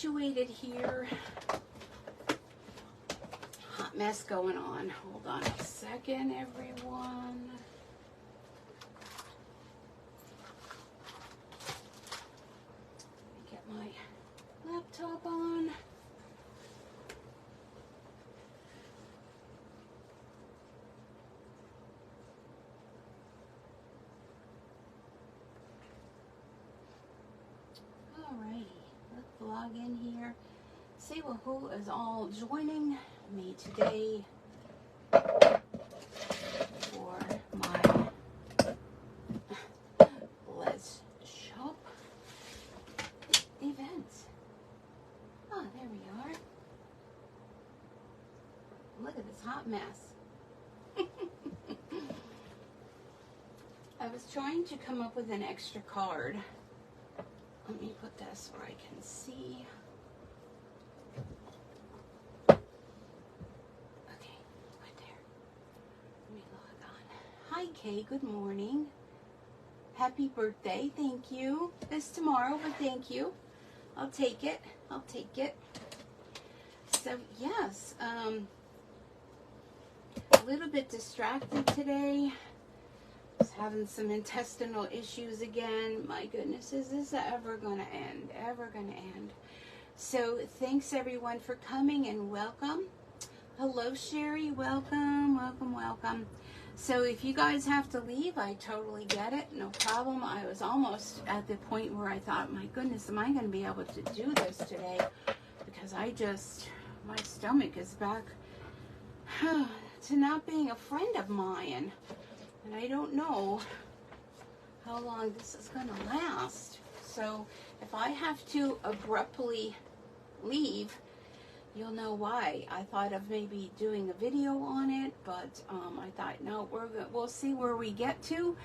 situated here. Hot mess going on. Hold on a second, everyone. Get my laptop on. Alrighty, let's log in here. See who is all joining me today for my Let's Shop event. Oh, there we are. Look at this hot mess. I was trying to come up with an extra card. Let me put this where I can see. Okay, right there. Let me log on. Hi, Kay. Good morning. Happy birthday. Thank you. It's tomorrow, but thank you. I'll take it. I'll take it. So, yes, a little bit distracted today. Was having some intestinal issues again. My goodness, is this ever going to end? Ever going to end? So thanks everyone for coming and welcome. Hello Sherry, welcome, welcome, welcome. So if you guys have to leave, I totally get it, no problem. I was almost at the point where I thought, my goodness, am I going to be able to do this today? Because my stomach is back to not being a friend of mine. And I don't know how long this is going to last. So if I have to abruptly leave, you'll know why. I thought of maybe doing a video on it, but I thought, no, we'll see where we get to,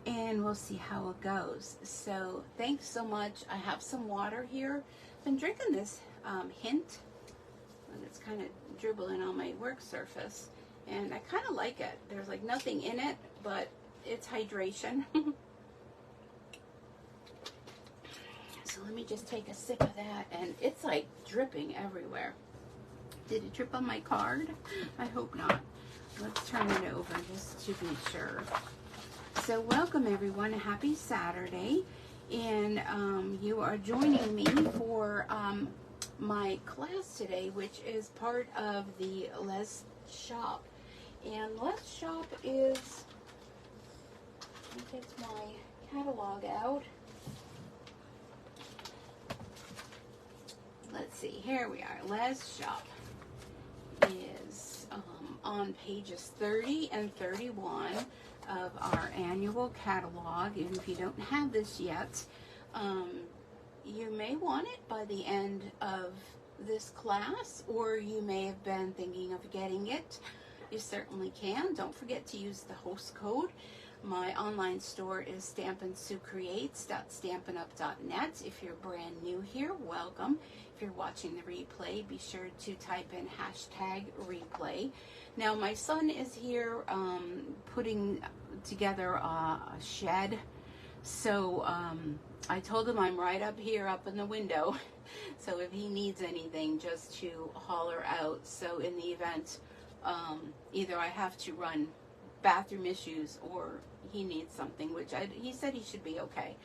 and we'll see how it goes. So thanks so much. I have some water here. Been drinking this Hint, and it's kind of dribbling on my work surface. And I kind of like it. There's like nothing in it, but it's hydration. So let me just take a sip of that. And it's like dripping everywhere. Did it drip on my card? I hope not. Let's turn it over just to be sure. So welcome everyone. Happy Saturday. And you are joining me for my class today, which is part of the Let's Shop. And Let's Shop is, let me get my catalog out. Let's see, here we are. Let's Shop is on pages 30 and 31 of our annual catalog. And if you don't have this yet, you may want it by the end of this class, or you may have been thinking of getting it. You certainly can. Don't forget to use the host code. My online store is Stampin Sue Creates.stampinup.net. If you're brand new here, welcome. If you're watching the replay, be sure to type in #replay. Now, my son is here putting together a shed. So I told him I'm right up here, up in the window. So if he needs anything, just to holler out. So in the event, either I have to run bathroom issues or he needs something, which he said he should be okay.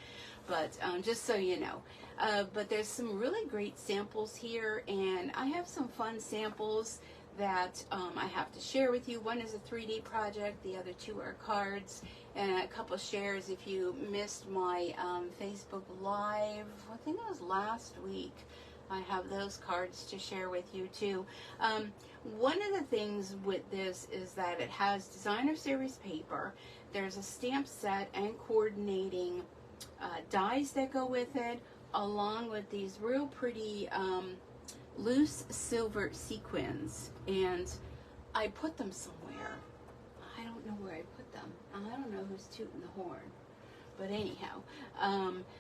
But just so you know. But there's some really great samples here, and I have some fun samples that I have to share with you. One is a 3D project, the other two are cards, and a couple shares. If you missed my Facebook Live, I think it was last week, I have those cards to share with you too. One of the things with this is that it has designer series paper. There's a stamp set and coordinating dies that go with it, along with these real pretty loose silver sequins. And I put them somewhere. I don't know where I put them. I don't know who's tooting the horn. But anyhow,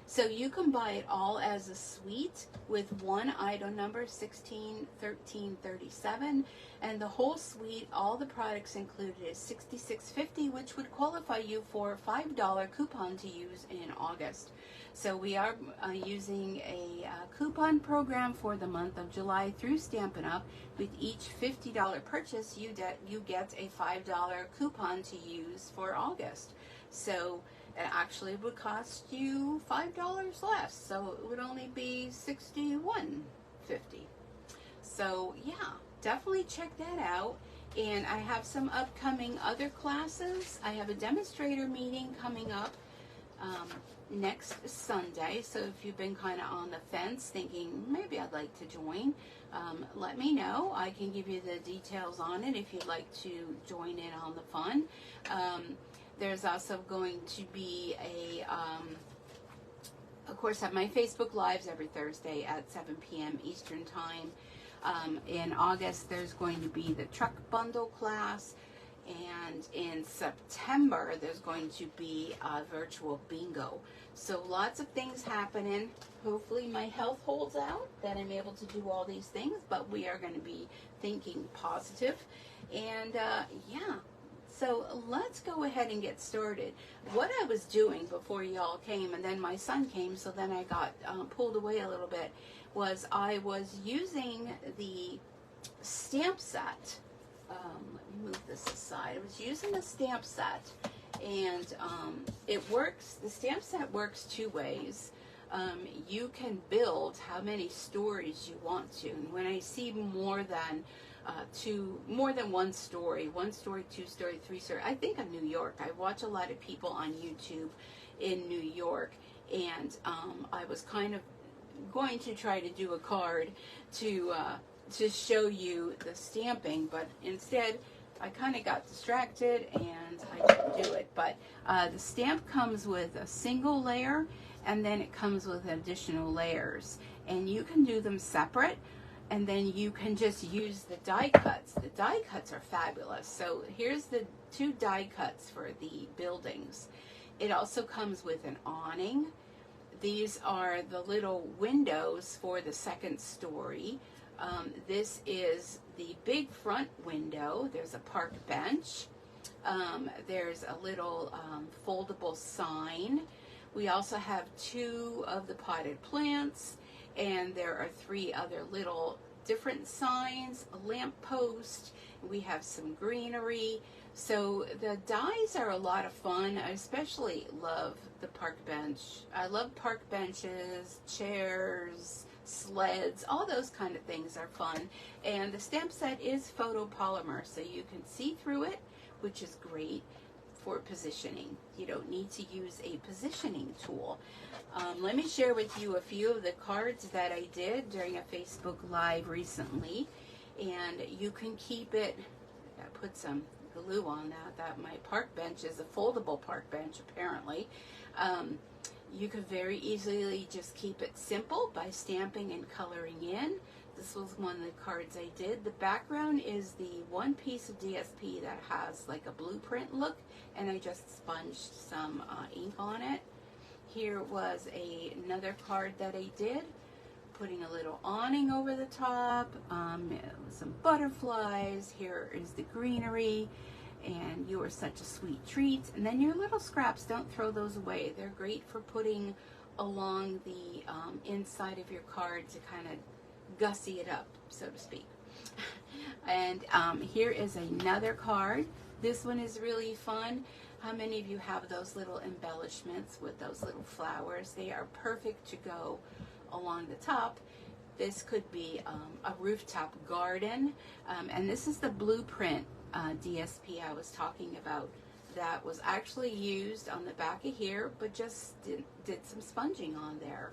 so you can buy it all as a suite with one item number, 161337, and the whole suite, all the products included, is $66.50, which would qualify you for a $5 coupon to use in August. So we are using a coupon program for the month of July through Stampin' Up. With each $50 purchase, you get a $5 coupon to use for August. So it actually would cost you $5 less, so it would only be $61.50. So yeah, definitely check that out. And I have some upcoming other classes. I have a demonstrator meeting coming up next Sunday. So if you've been kind of on the fence thinking maybe I'd like to join, let me know. I can give you the details on it if you'd like to join in on the fun. There's also going to be of course, I have my Facebook Lives every Thursday at 7 p.m. Eastern Time. In August, there's going to be the truck bundle class. And in September, there's going to be a virtual bingo. So lots of things happening. Hopefully my health holds out, that I'm able to do all these things, but we are going to be thinking positive. And yeah, so let's go ahead and get started. What I was doing before y'all came, and then my son came, so then I got pulled away a little bit, was I was using the stamp set. Let me move this aside. I was using the stamp set, and it works. The stamp set works two ways. You can build how many stories you want to. And when I see more than one story, two story, three story, I think of New York. I watch a lot of people on YouTube in New York, and I was kind of going to try to do a card to show you the stamping, but instead I kind of got distracted and I didn't do it. But the stamp comes with a single layer, and then it comes with additional layers, and you can do them separate, and then you can just use the die cuts. The die cuts are fabulous. So here's the two die cuts for the buildings. It also comes with an awning. These are the little windows for the second story. This is the big front window. There's a park bench. There's a little foldable sign. We also have two of the potted plants, and there are three other little different signs, a lamp post. We have some greenery. So the dies are a lot of fun. I especially love the park bench. I love park benches, chairs, sleds, all those kind of things are fun. And the stamp set is photopolymer, so you can see through it, which is great for positioning. You don't need to use a positioning tool. Let me share with you a few of the cards that I did during a Facebook Live recently, and you can keep it. I put some glue on that my park bench is a foldable park bench apparently. You could very easily just keep it simple by stamping and coloring in. This was one of the cards I did. The background is the one piece of DSP that has like a blueprint look, and I just sponged some ink on it. Here was another card that I did, putting a little awning over the top, some butterflies. Here is the greenery. And you are such a sweet treat. And then your little scraps, don't throw those away. They're great for putting along the inside of your card to kind of gussy it up, so to speak. And here is another card. This one is really fun. How many of you have those little embellishments with those little flowers? They are perfect to go along the top. This could be a rooftop garden. And this is the blueprint DSP I was talking about that was actually used on the back of here, but just did some sponging on there.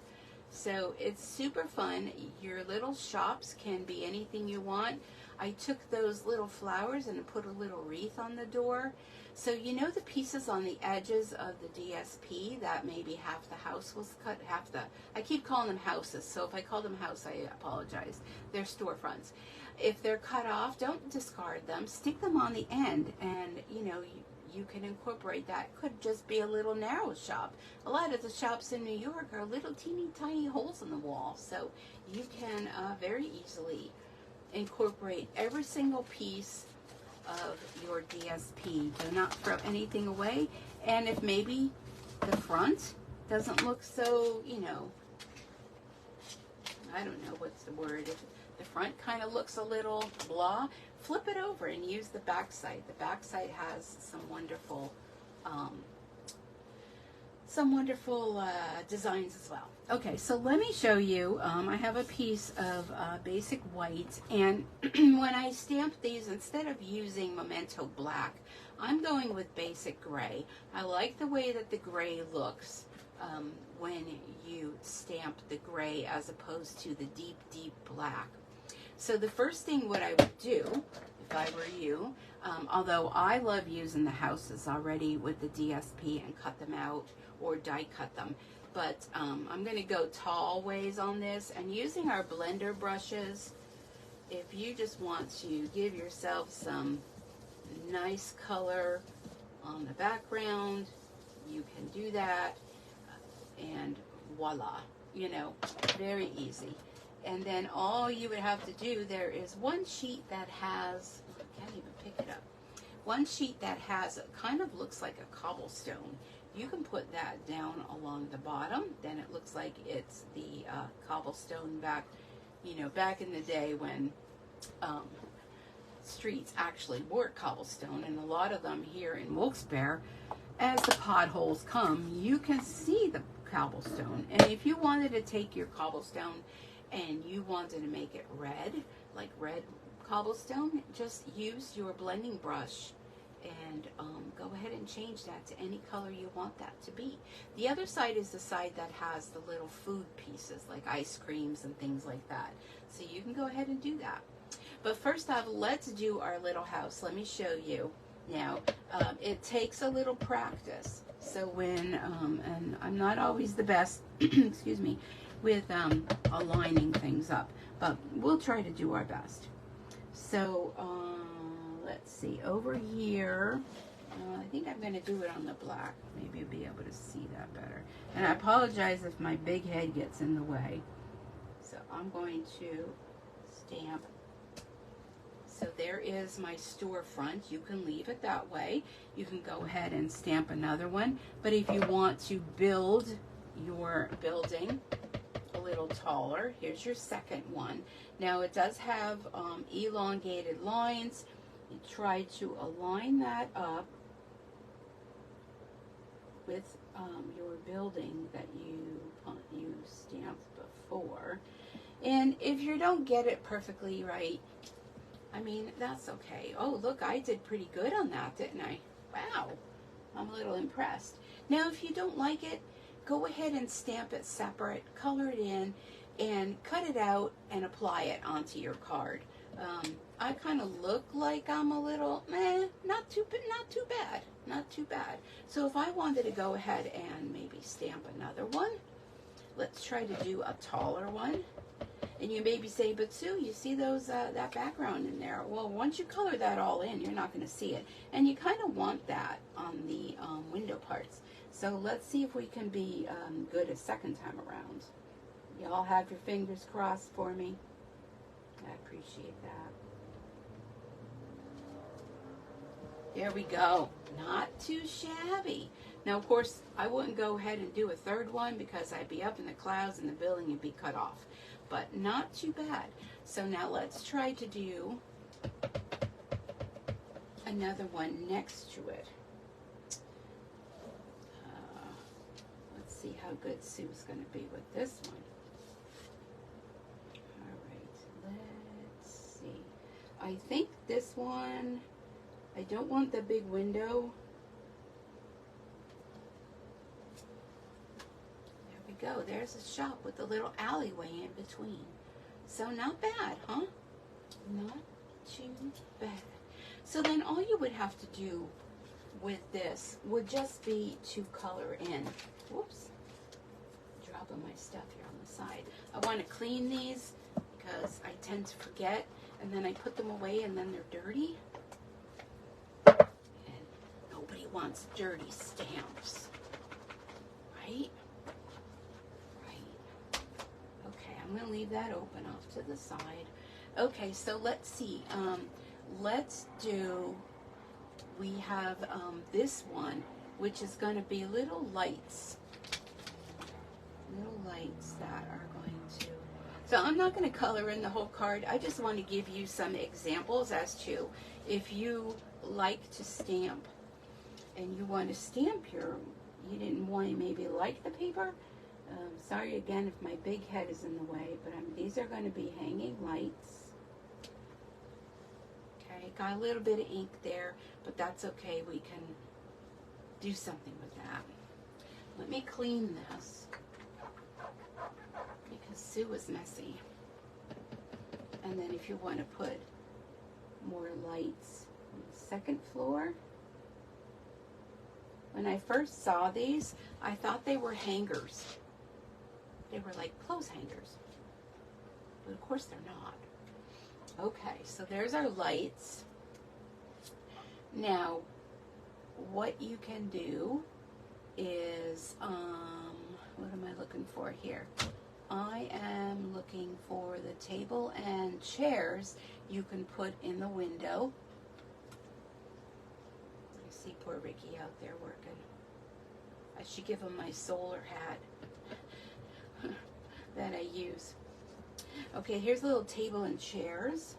So it's super fun. Your little shops can be anything you want. I took those little flowers and put a little wreath on the door. So you know the pieces on the edges of the DSP that maybe half the house was cut, I keep calling them houses, so if I call them house, I apologize. They're storefronts. If they're cut off, don't discard them. Stick them on the end, and you know, you can incorporate that. Could just be a little narrow shop. A lot of the shops in New York are little teeny tiny holes in the wall, so you can very easily incorporate every single piece of your DSP. Do not throw anything away. And if maybe the front doesn't look so, you know, I don't know what's the word, if the front kind of looks a little blah, flip it over and use the back side. The back side has some wonderful designs as well. Okay, so let me show you. I have a piece of basic white, and when I stamp these, instead of using Memento Black, I'm going with basic gray. I like the way that the gray looks when you stamp the gray as opposed to the deep, deep black. So the first thing what I would do, if I were you, although I love using the houses already with the DSP and cut them out or die cut them, but I'm going to go tall ways on this, and using our blender brushes, if you just want to give yourself some nice color on the background, you can do that, and voila, you know, very easy. And then all you would have to do, there is one sheet that has, I can't even pick it up, one sheet that has, kind of looks like a cobblestone. You can put that down along the bottom, then it looks like it's the cobblestone back, you know, back in the day when streets actually were cobblestone, and a lot of them here in Wilkes-Barre, as the potholes come, you can see the cobblestone. And if you wanted to take your cobblestone and you wanted to make it red, like red cobblestone, just use your blending brush and go ahead and change that to any color you want that to be. The other side is the side that has the little food pieces, like ice creams and things like that. So you can go ahead and do that. But first off, let's do our little house. Let me show you. Now, it takes a little practice. So when, and I'm not always the best, excuse me, with aligning things up, but we'll try to do our best. So let's see, over here, I think I'm going to do it on the black. Maybe you'll be able to see that better. And I apologize if my big head gets in the way. So I'm going to stamp. So there is my storefront. You can leave it that way. You can go ahead and stamp another one. But if you want to build your building a little taller, here's your second one. Now it does have elongated lines. You try to align that up with your building that you stamped before. And if you don't get it perfectly right, I mean, that's okay. Oh, look, I did pretty good on that, didn't I? Wow, I'm a little impressed. Now, if you don't like it, go ahead and stamp it separate, color it in, and cut it out and apply it onto your card. I kind of look like I'm a little, not too bad, not too bad. So if I wanted to go ahead and maybe stamp another one, let's try to do a taller one. And you maybe say, but Sue, you see those that background in there? Well, once you color that all in, you're not going to see it. And you kind of want that on the window parts. So let's see if we can be good a second time around. Y'all have your fingers crossed for me. I appreciate that. There we go. Not too shabby. Now, of course, I wouldn't go ahead and do a third one because I'd be up in the clouds and the building would be cut off. But not too bad. So now let's try to do another one next to it. Let's see how good Sue's going to be with this one. All right, let's see. I think this one, I don't want the big window. Go. There's a shop with a little alleyway in between. So not bad, huh? Not too bad. So then all you would have to do with this would just be to color in. Whoops. Dropping my stuff here on the side. I want to clean these because I tend to forget, and then I put them away and then they're dirty. And nobody wants dirty stamps, right? Right. Okay, I'm going to leave that open off to the side. Okay, so let's see. Let's do, we have this one, which is going to be little lights that are going to, so I'm not going to color in the whole card. I just want to give you some examples as to if you like to stamp and you want to stamp you didn't want to maybe like the paper. Sorry again if my big head is in the way, but these are going to be hanging lights. Okay, got a little bit of ink there, but that's okay. We can do something with that. Let me clean this because Sue is messy. And then if you want to put more lights on the second floor. When I first saw these, I thought they were hangers. They were like clothes hangers. But of course they're not. Okay, so there's our lights. Now, what you can do is, what am I looking for here? I am looking for the table and chairs you can put in the window. I see poor Ricky out there working. I should give him my solar hat that I use. Okay, here's a little table and chairs.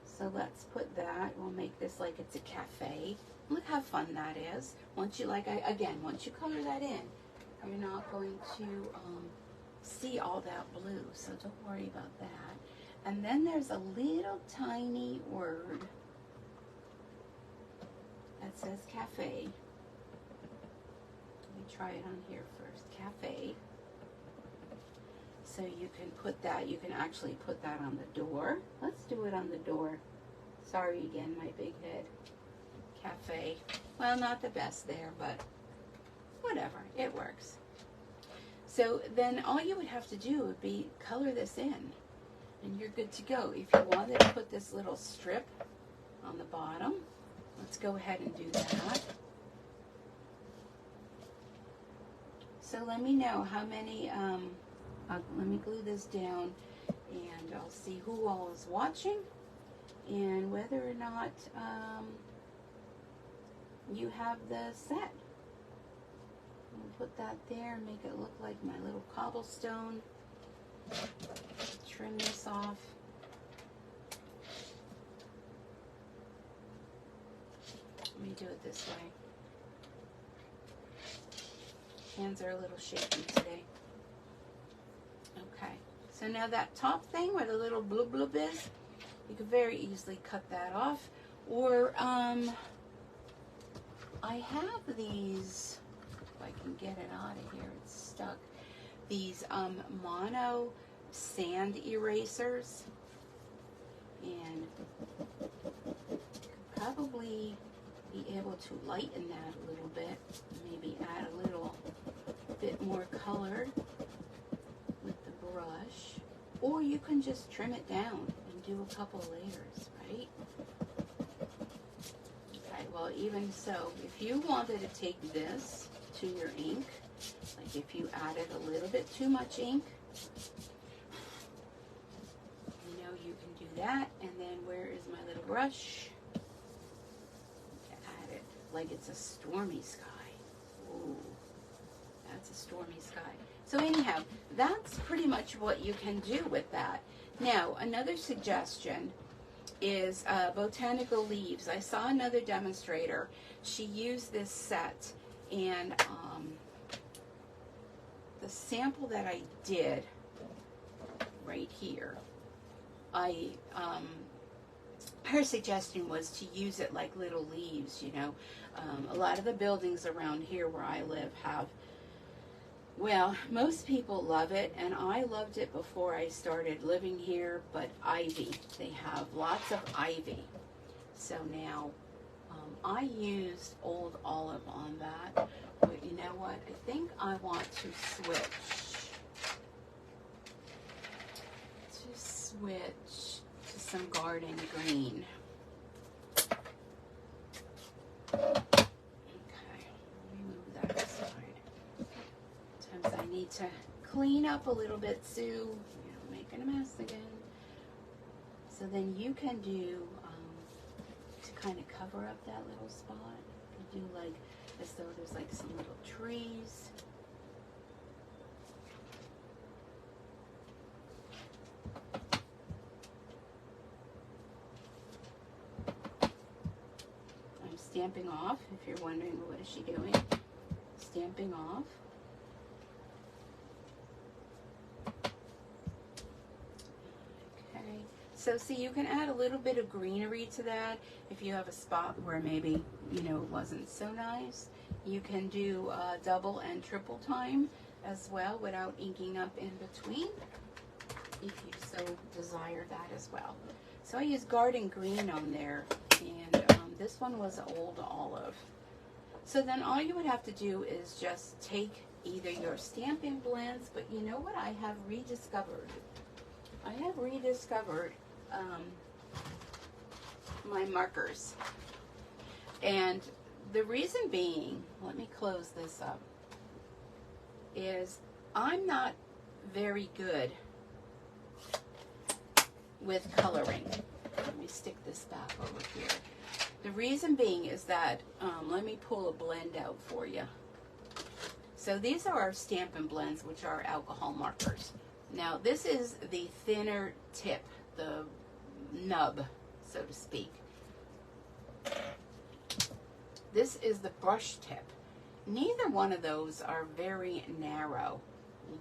So let's put that. We'll make this like it's a cafe. Look how fun that is. Once you once you color that in, you're not going to see all that blue. So don't worry about that. And then there's a little tiny word that says cafe. Let me try it on here first. Cafe. So you can put that, you can actually put that on the door. Let's do it on the door. Sorry again, my big head. Cafe. Well, not the best there, but whatever, it works. So then all you would have to do would be color this in, and you're good to go. If you wanted to put this little strip on the bottom, let's go ahead and do that. So let me know how many, let me glue this down and I'll see who all is watching and whether or not you have the set. I'll put that there, make it look like my little cobblestone. Trim this off. Let me do it this way. Hands are a little shaky today. Okay, so now that top thing where the little blub blub is, you could very easily cut that off. Or I have these, if I can get it out of here, it's stuck. These mono sand erasers, and could probably be able to lighten that a little bit, maybe add a little bit more color with the brush, or you can just trim it down and do a couple layers, right? Okay, well, even so, if you wanted to take this to your ink, like if you added a little bit too much ink, you know, you can do that. And then where is my little brush? To add it like it's a stormy sky. Ooh, that's a stormy sky. So anyhow, that's pretty much what you can do with that. Now, another suggestion is botanical leaves. I saw another demonstrator. She used this set, and the sample that I did right here, her suggestion was to use it like little leaves, you know. A lot of the buildings around here where I live have, well, most people love it, and I loved it before I started living here, but ivy. They have lots of ivy. So now, I used old olive on that, but you know what? I think I want to switch to some garden green. to clean up a little bit, Sue. You're making a mess again. So then you can do, to kind of cover up that little spot, you do like, as though there's like some little trees. I'm stamping off, if you're wondering what is she doing. Stamping off. Okay, so see, you can add a little bit of greenery to that if you have a spot where maybe, you know, it wasn't so nice. You can do double and triple time as well without inking up in between, if you so desire that as well. So I use garden green on there, and this one was old olive. So then all you would have to do is just take either your Stampin' blends, but you know what I have rediscovered? I have rediscovered my markers. And the reason being, let me close this up, is I'm not very good with coloring. Let me stick this back over here. The reason being is that, let me pull a blend out for you. So these are our Stampin' blends, which are alcohol markers. Now this is the thinner tip, the nub, so to speak. This is the brush tip. Neither one of those are very narrow,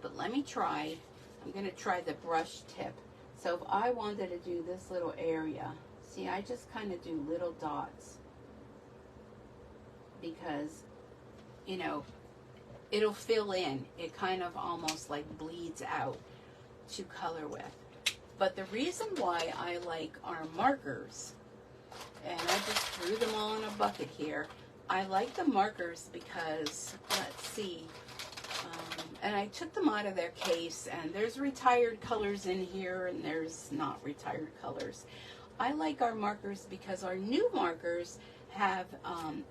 but let me try. I'm going to try the brush tip. So if I wanted to do this little area, see, I just kind of do little dots because, you know, it'll fill in. It kind of almost like bleeds out to color with. But the reason why I like our markers, and I just threw them all in a bucket here, I like the markers because, let's see, and I took them out of their case, and there's retired colors in here and there's not retired colors. I like our markers because our new markers have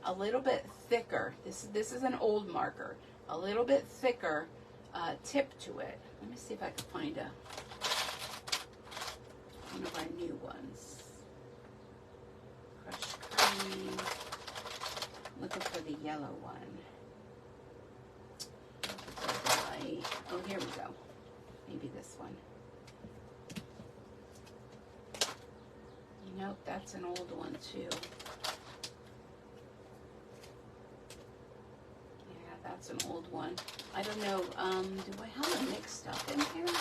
a little bit thicker, this is an old marker, a little bit thicker tip to it. Let me see if I can find one of our new ones. Crushed cream. Looking for the yellow one. Oh, here we go. Maybe this one. Nope, that's an old one too. Yeah, that's an old one. I don't know, do I have them mixed up in here?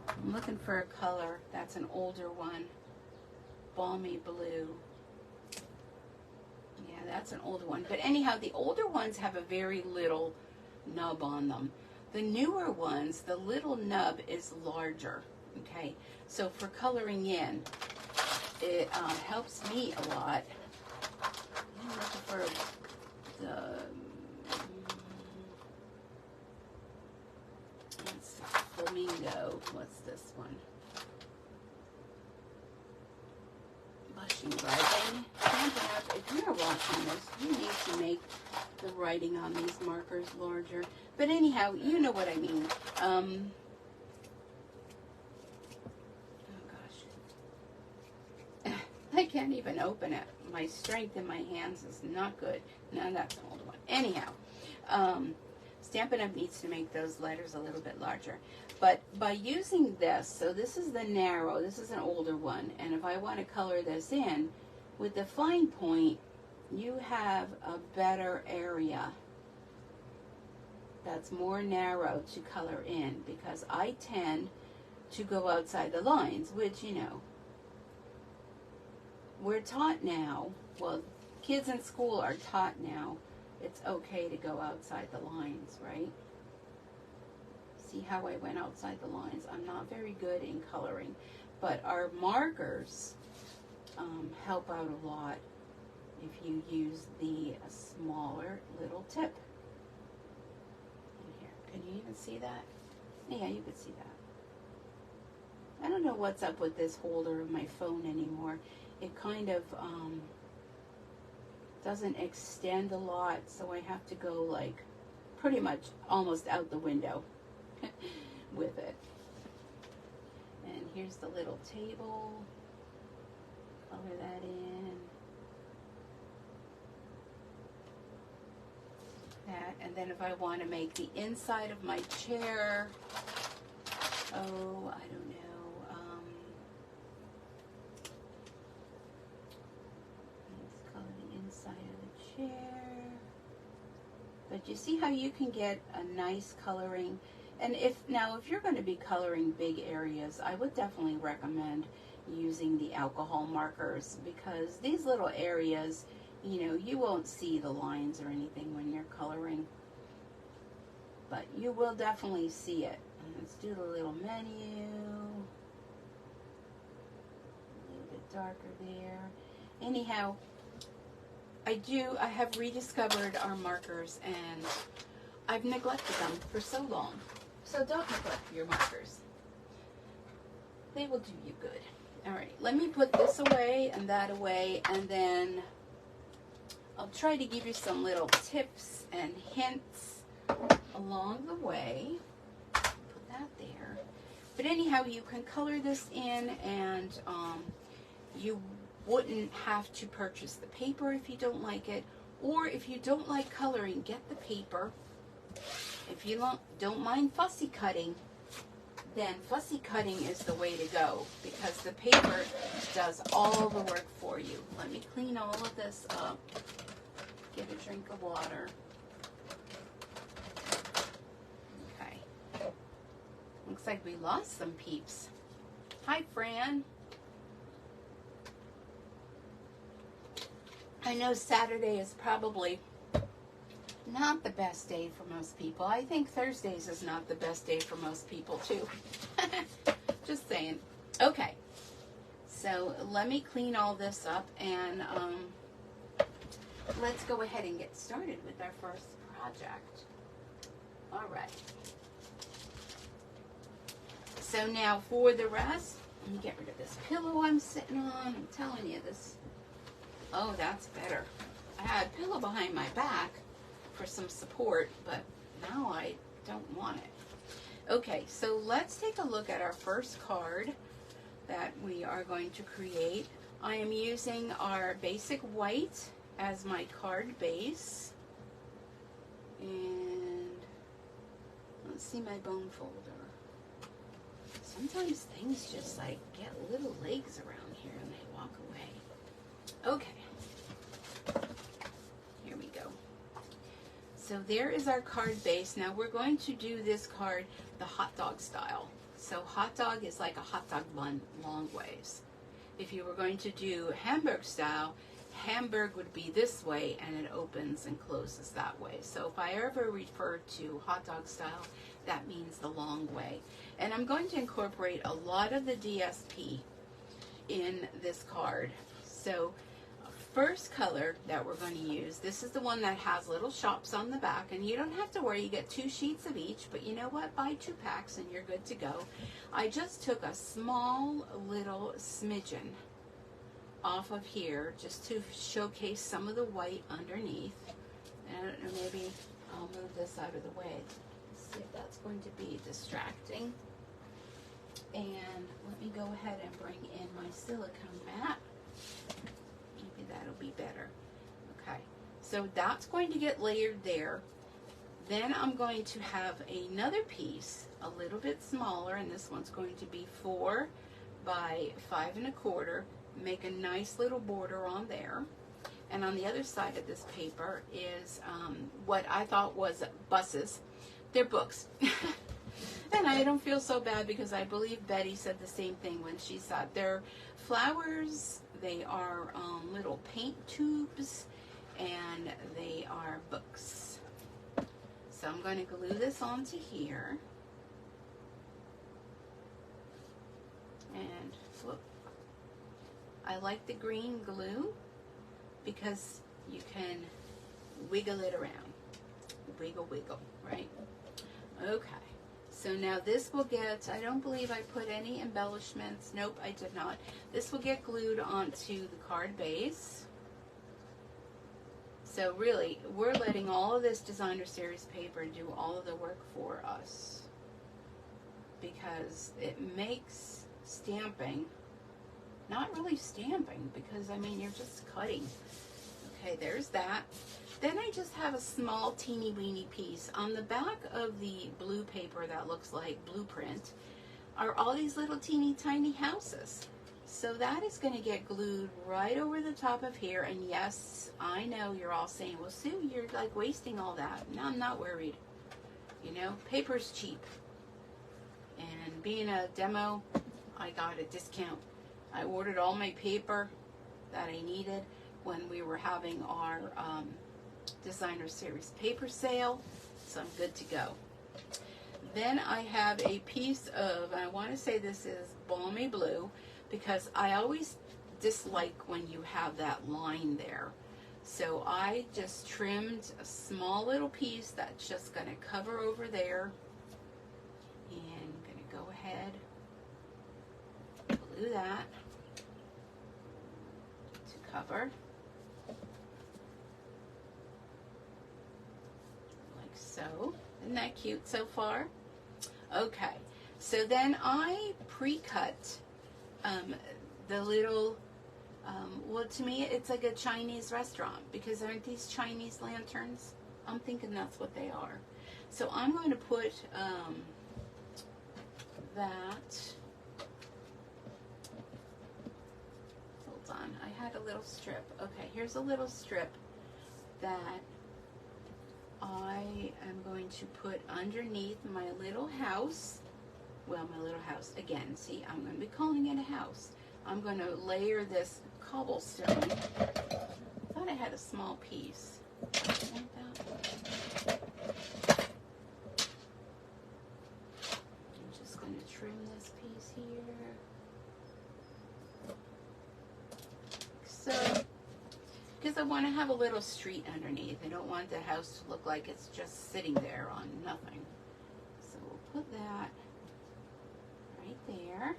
I'm looking for a color. That's an older one. Balmy blue. Yeah, that's an older one. But anyhow, the older ones have a very little nub on them. The newer ones, the little nub is larger. Okay, so for coloring in, it helps me a lot. I'm looking for the flamingo. What's this one? Blushing writing. If you're watching this, you need to make the writing on these markers larger. But anyhow, you know what I mean. Oh gosh. I can't even open it. My strength in my hands is not good. No, that's an old one. Anyhow, Stampin' Up! Needs to make those letters a little bit larger. But by using this, so this is the narrow, this is an older one, and if I want to color this in, with the fine point, you have a better area that's more narrow to color in, because I tend to go outside the lines, which, you know, we're taught now, well, kids in school are taught now, it's okay to go outside the lines, right? See how I went outside the lines? I'm not very good in coloring, but our markers help out a lot if you use the smaller little tip. In here. Can you even see that? Yeah, you could see that. I don't know what's up with this holder of my phone anymore. It kind of doesn't extend a lot, so I have to go like pretty much almost out the window with it. And here's the little table. Color that in. That, and then if I want to make the inside of my chair, oh, I don't know. Let's color the inside of the chair. But you see how you can get a nice coloring. And if you're going to be coloring big areas, I would definitely recommend using the alcohol markers, because these little areas, you know, you won't see the lines or anything when you're coloring, but you will definitely see it. And let's do the little menu. A little bit darker there. Anyhow, I have rediscovered our markers, and I've neglected them for so long. So don't neglect your markers. They will do you good. All right, let me put this away and that away, and then I'll try to give you some little tips and hints along the way. Put that there. But anyhow, you can color this in, and you wouldn't have to purchase the paper if you don't like it, or if you don't like coloring, get the paper. If you don't mind fussy cutting, then fussy cutting is the way to go, because the paper does all the work for you. Let me clean all of this up. Get a drink of water. Okay. Looks like we lost some peeps. Hi, Fran. I know Saturday is probably not the best day for most people. I think Thursdays is not the best day for most people too. Just saying. Okay, so let me clean all this up, and let's go ahead and get started with our first project. All right. So now for the rest, let me get rid of this pillow I'm sitting on. I'm telling you this. Oh, that's better. I had a pillow behind my back for some support, but now I don't want it. Okay, so let's take a look at our first card that we are going to create. I am using our basic white as my card base. And let's see my bone folder. Sometimes things just like get little legs around here and they walk away. Okay. Here we go. So there is our card base. Now we're going to do this card the hot dog style. So hot dog is like a hot dog bun long ways. If you were going to do Hamburg style, Hamburg would be this way and it opens and closes that way. So if I ever refer to hot dog style, that means the long way. And I'm going to incorporate a lot of the DSP in this card. So first color that we're going to use, this is the one that has little shops on the back, and you don't have to worry, you get 2 sheets of each, but you know what, buy 2 packs and you're good to go. I just took a small little smidgen off of here just to showcase some of the white underneath. And I don't know, maybe I'll move this out of the way. Let's see if that's going to be distracting. And let me go ahead and bring in my silicone mat. Maybe that'll be better. Okay, so that's going to get layered there. Then I'm going to have another piece a little bit smaller, and this one's going to be 4 by 5 1/4. Make a nice little border on there. And on the other side of this paper is what I thought was buses. They're books. And I don't feel so bad, because I believe Betty said the same thing when she saw it. They're flowers, they are little paint tubes, and they are books. So I'm going to glue this onto here. And whoop. I like the green glue because you can wiggle it around. Wiggle, wiggle, right? Okay. So now this will get, I don't believe I put any embellishments. Nope, I did not. This will get glued onto the card base. So really, we're letting all of this designer series paper do all of the work for us, because it makes stamping not really stamping, because I mean, you're just cutting. Okay, there's that. Then I just have a small teeny weeny piece. On the back of the blue paper that looks like blueprint are all these little teeny tiny houses. So that is going to get glued right over the top of here. And yes, I know you're all saying, well, Sue, you're like wasting all that. No, I'm not worried. You know, paper's cheap. And being a demo, I got a discount. I ordered all my paper that I needed when we were having our designer series paper sale. So I'm good to go. Then I have a piece of, I want to say this is balmy blue, because I always dislike when you have that line there. So I just trimmed a small little piece that's just going to cover over there. And I'm going to go ahead, glue that to cover. Like so. Isn't that cute so far? Okay, so then I pre-cut the little, well, to me it's like a Chinese restaurant, because aren't these Chinese lanterns? I'm thinking that's what they are. So I'm going to put that, hold on, I had a little strip. Okay, here's a little strip that I am going to put underneath my little house. Well, my little house, again, see, I'm going to be calling it a house. I'm going to layer this cobblestone. I thought I had a small piece. I want that. I'm just going to trim this piece here. So, because I want to have a little street underneath. I don't want the house to look like it's just sitting there on nothing. So we'll put that right there.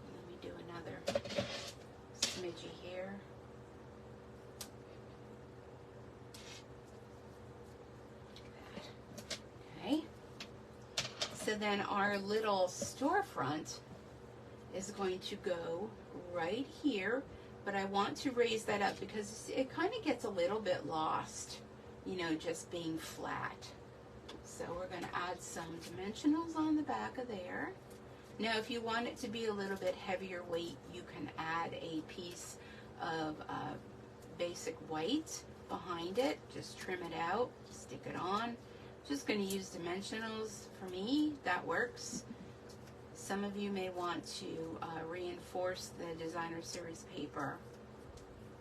Let me do another smidgy here. Okay. So then our little storefront is going to go right here. But I want to raise that up because it kind of gets a little bit lost, you know, just being flat. So we're going to add some dimensionals on the back of there. Now, if you want it to be a little bit heavier weight, you can add a piece of basic white behind it. Just trim it out, stick it on. Just going to use dimensionals. For me, that works. Some of you may want to reinforce the designer series paper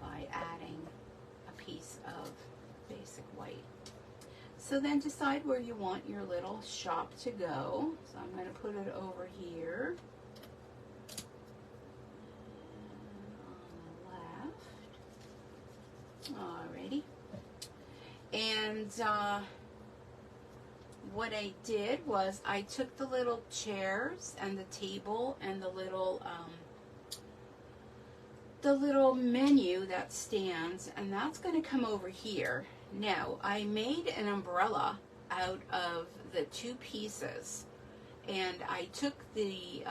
by adding a piece of basic white. So then decide where you want your little shop to go. So I'm going to put it over here. And on the left. Alrighty. And what I did was I took the little chairs and the table and the little menu that stands, and that's going to come over here. Now, I made an umbrella out of the two pieces, and I took the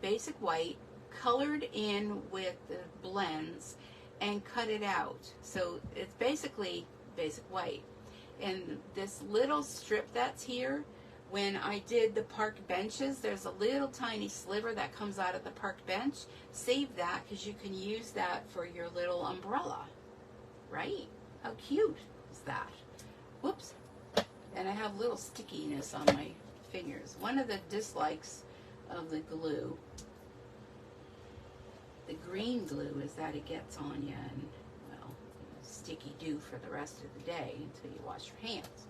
basic white, colored in with the blends, and cut it out. So it's basically basic white. And this little strip that's here, when I did the park benches, there's a little tiny sliver that comes out of the park bench. Save that, because you can use that for your little umbrella, right? How cute is that? Whoops. And I have little stickiness on my fingers. One of the dislikes of the glue, the green glue, is that it gets on you and, well, sticky do for the rest of the day until you wash your hands.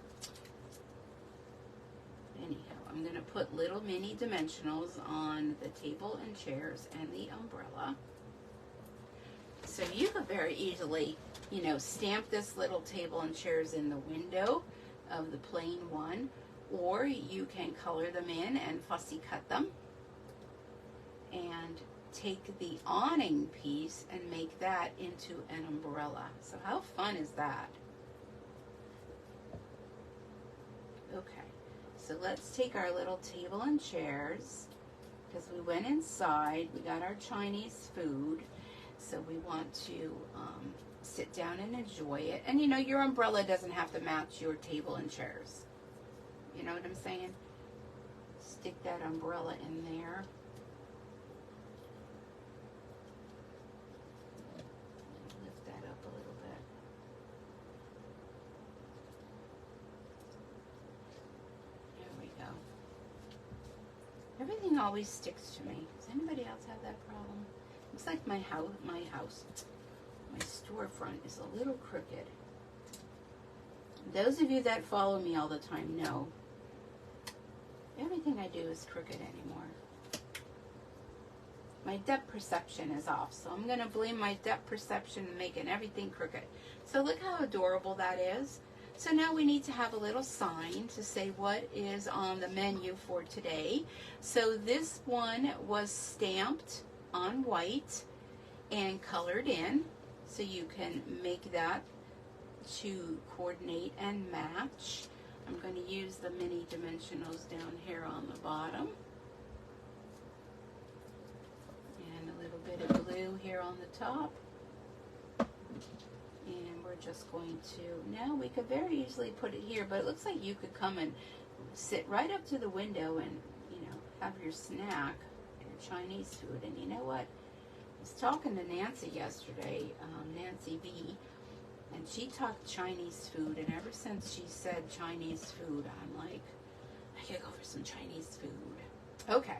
Anyhow, I'm going to put little mini dimensionals on the table and chairs and the umbrella. So you could very easily, you know, stamp this little table and chairs in the window of the plain one, or you can color them in and fussy cut them and take the awning piece and make make that into an umbrella. So how fun is that? Okay, so let's take our little table and chairs, because we went inside, we got our Chinese food, so we want to sit down and enjoy it. And you know, your umbrella doesn't have to match your table and chairs. You know what I'm saying? Stick that umbrella in there. Lift that up a little bit. There we go. Everything always sticks to me. Does anybody else have that problem? Looks like my storefront is a little crooked. Those of you that follow me all the time know everything I do is crooked anymore. My depth perception is off, so I'm going to blame my depth perception and making everything crooked. So look how adorable that is. So now we need to have a little sign to say what is on the menu for today. So this one was stamped on white and colored in, so you can make that to coordinate and match. I'm going to use the mini dimensionals down here on the bottom. And a little bit of glue here on the top. And we're just going to, now we could very easily put it here, but it looks like you could come and sit right up to the window and, you know, have your snack, your Chinese food. And you know what? I was talking to Nancy yesterday, Nancy V, and she talked Chinese food, and ever since she said Chinese food, I'm like, I gotta go for some Chinese food. Okay,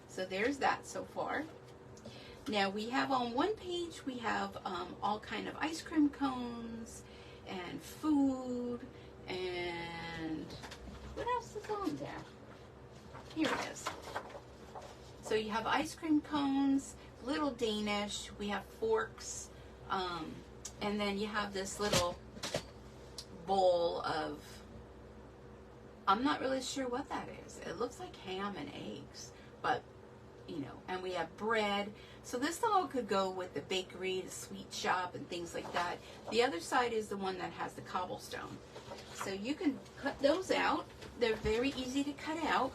so there's that so far. Now we have on one page, we have all kind of ice cream cones and food, and what else is on there? Here it is. So you have ice cream cones, little Danish, we have forks, and then you have this little bowl of, I'm not really sure what that is. It looks like ham and eggs, but, you know, and we have bread. So this all could go with the bakery, the sweet shop, and things like that. The other side is the one that has the cobblestone. So you can cut those out. They're very easy to cut out.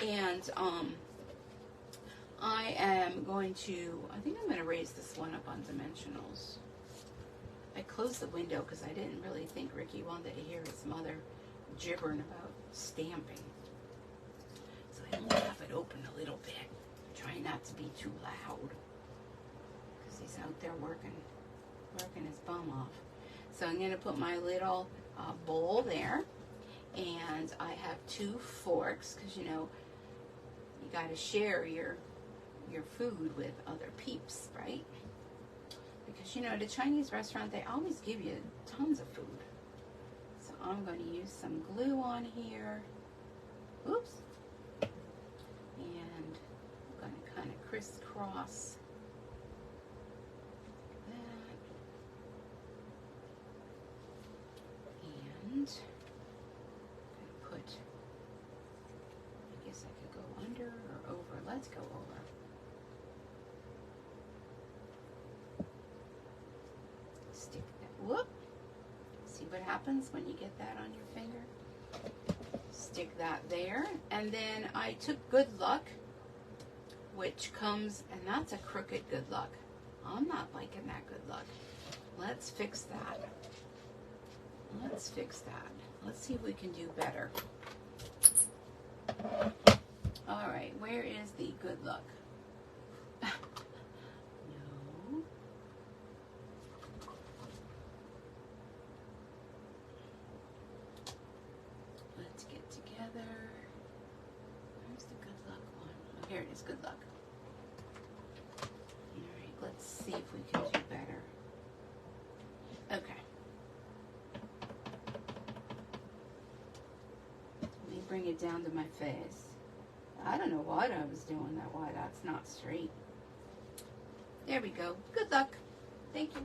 And I am going to, I think I'm going to raise this one up on dimensionals. I closed the window because I didn't really think Ricky wanted to hear his mother gibbering about stamping. So I only have it open a little bit, trying not to be too loud, because he's out there working his bum off. So I'm going to put my little bowl there, and I have 2 forks, because you know, you got to share your food with other peeps, right? Because you know, at a Chinese restaurant, they always give you tons of food. So I'm going to use some glue on here. Oops. And I'm going to kind of crisscross that. And I'm going to put, I guess I could go under or over. Let's go over. Stick that, whoop. See what happens when you get that on your finger? Stick that there. And then I took Good Luck, which comes, and that's a crooked Good Luck. I'm not liking that Good Luck. Let's fix that. Let's fix that. Let's see if we can do better. All right, where is the Good Luck? No. Let's get together. Where's the Good Luck one? Oh, here it is, Good Luck. All right, let's see if we can do better. Okay. Let me bring it down to my face. I don't know what I was doing that, why that's not straight. There we go. Good luck. Thank you.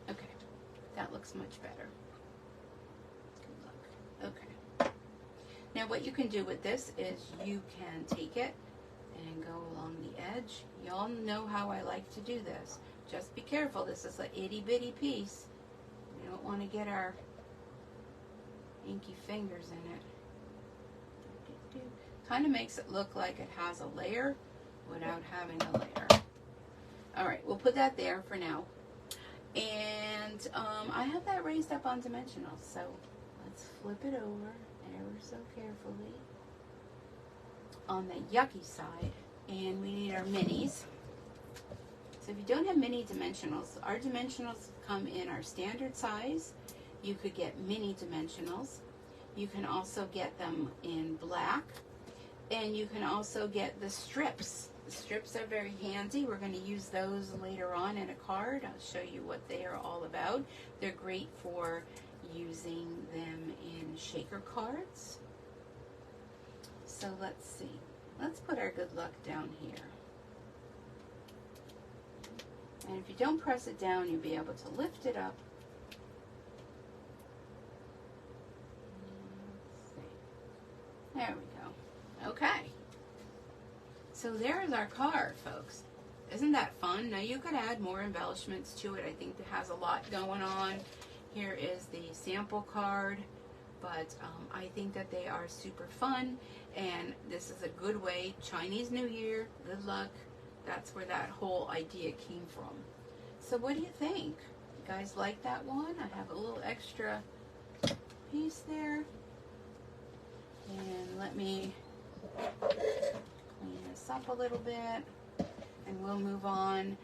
Okay. That looks much better. Good luck. Okay. Now what you can do with this is you can take it and go along the edge. Y'all know how I like to do this. Just be careful. This is an itty bitty piece. We don't want to get our inky fingers in it. Kind of makes it look like it has a layer without having a layer. Alright, we'll put that there for now. And I have that raised up on dimensional, so let's flip it over ever so carefully on the yucky side. And we need our minis. So if you don't have mini dimensionals, our dimensionals come in our standard size. You could get mini dimensionals. You can also get them in black. And you can also get the strips. The strips are very handy. We're going to use those later on in a card. I'll show you what they are all about. They're great for using them in shaker cards. So let's see. Let's put our good luck down here. And if you don't press it down, you'll be able to lift it up. Let's see. There we go. Okay. So there's our card, folks. Isn't that fun? Now you could add more embellishments to it. I think it has a lot going on. Here is the sample card. But I think that they are super fun. And this is a good way. Chinese New Year. Good luck. That's where that whole idea came from. So what do you think? You guys like that one? I have a little extra piece there. And let me clean this up a little bit. And we'll move on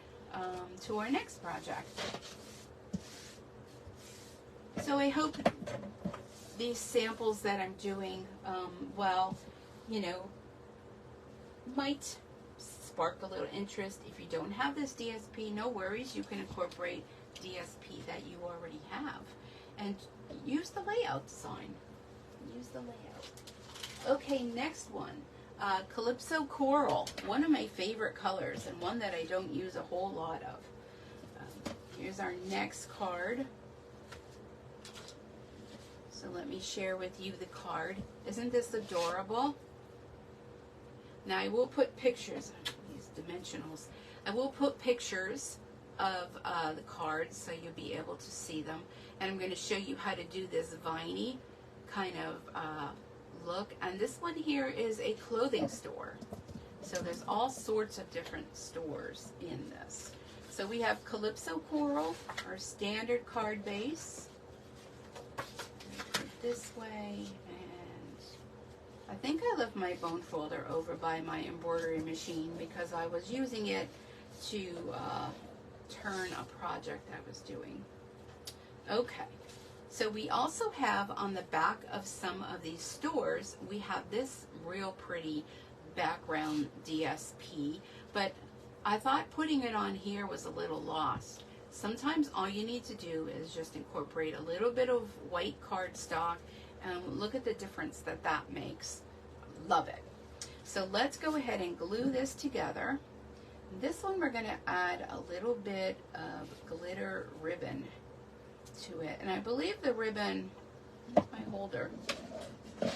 to our next project. So I hope these samples that I'm doing, well, you know, might spark a little interest. If you don't have this DSP, no worries. You can incorporate DSP that you already have and use the layout design. Use the layout. Okay, next one. Calypso Coral. One of my favorite colors and one that I don't use a whole lot of. Here's our next card. So let me share with you the card. Isn't this adorable? Now I will put pictures. Dimensionals. I will put pictures of the cards so you'll be able to see them, and I'm going to show you how to do this viney kind of look. And this one here is a clothing store, so there's all sorts of different stores in this. So we have Calypso Coral, our standard card base. Put it this way. I think I left my bone folder over by my embroidery machine because I was using it to turn a project I was doing. Okay, so we also have on the back of some of these stores, we have this real pretty background DSP, but I thought putting it on here was a little lost. Sometimes all you need to do is just incorporate a little bit of white cardstock. Look at the difference that that makes. Love it. So let's go ahead and glue this together. This one we're going to add a little bit of glitter ribbon to it. And I believe the ribbon, here's my holder. Go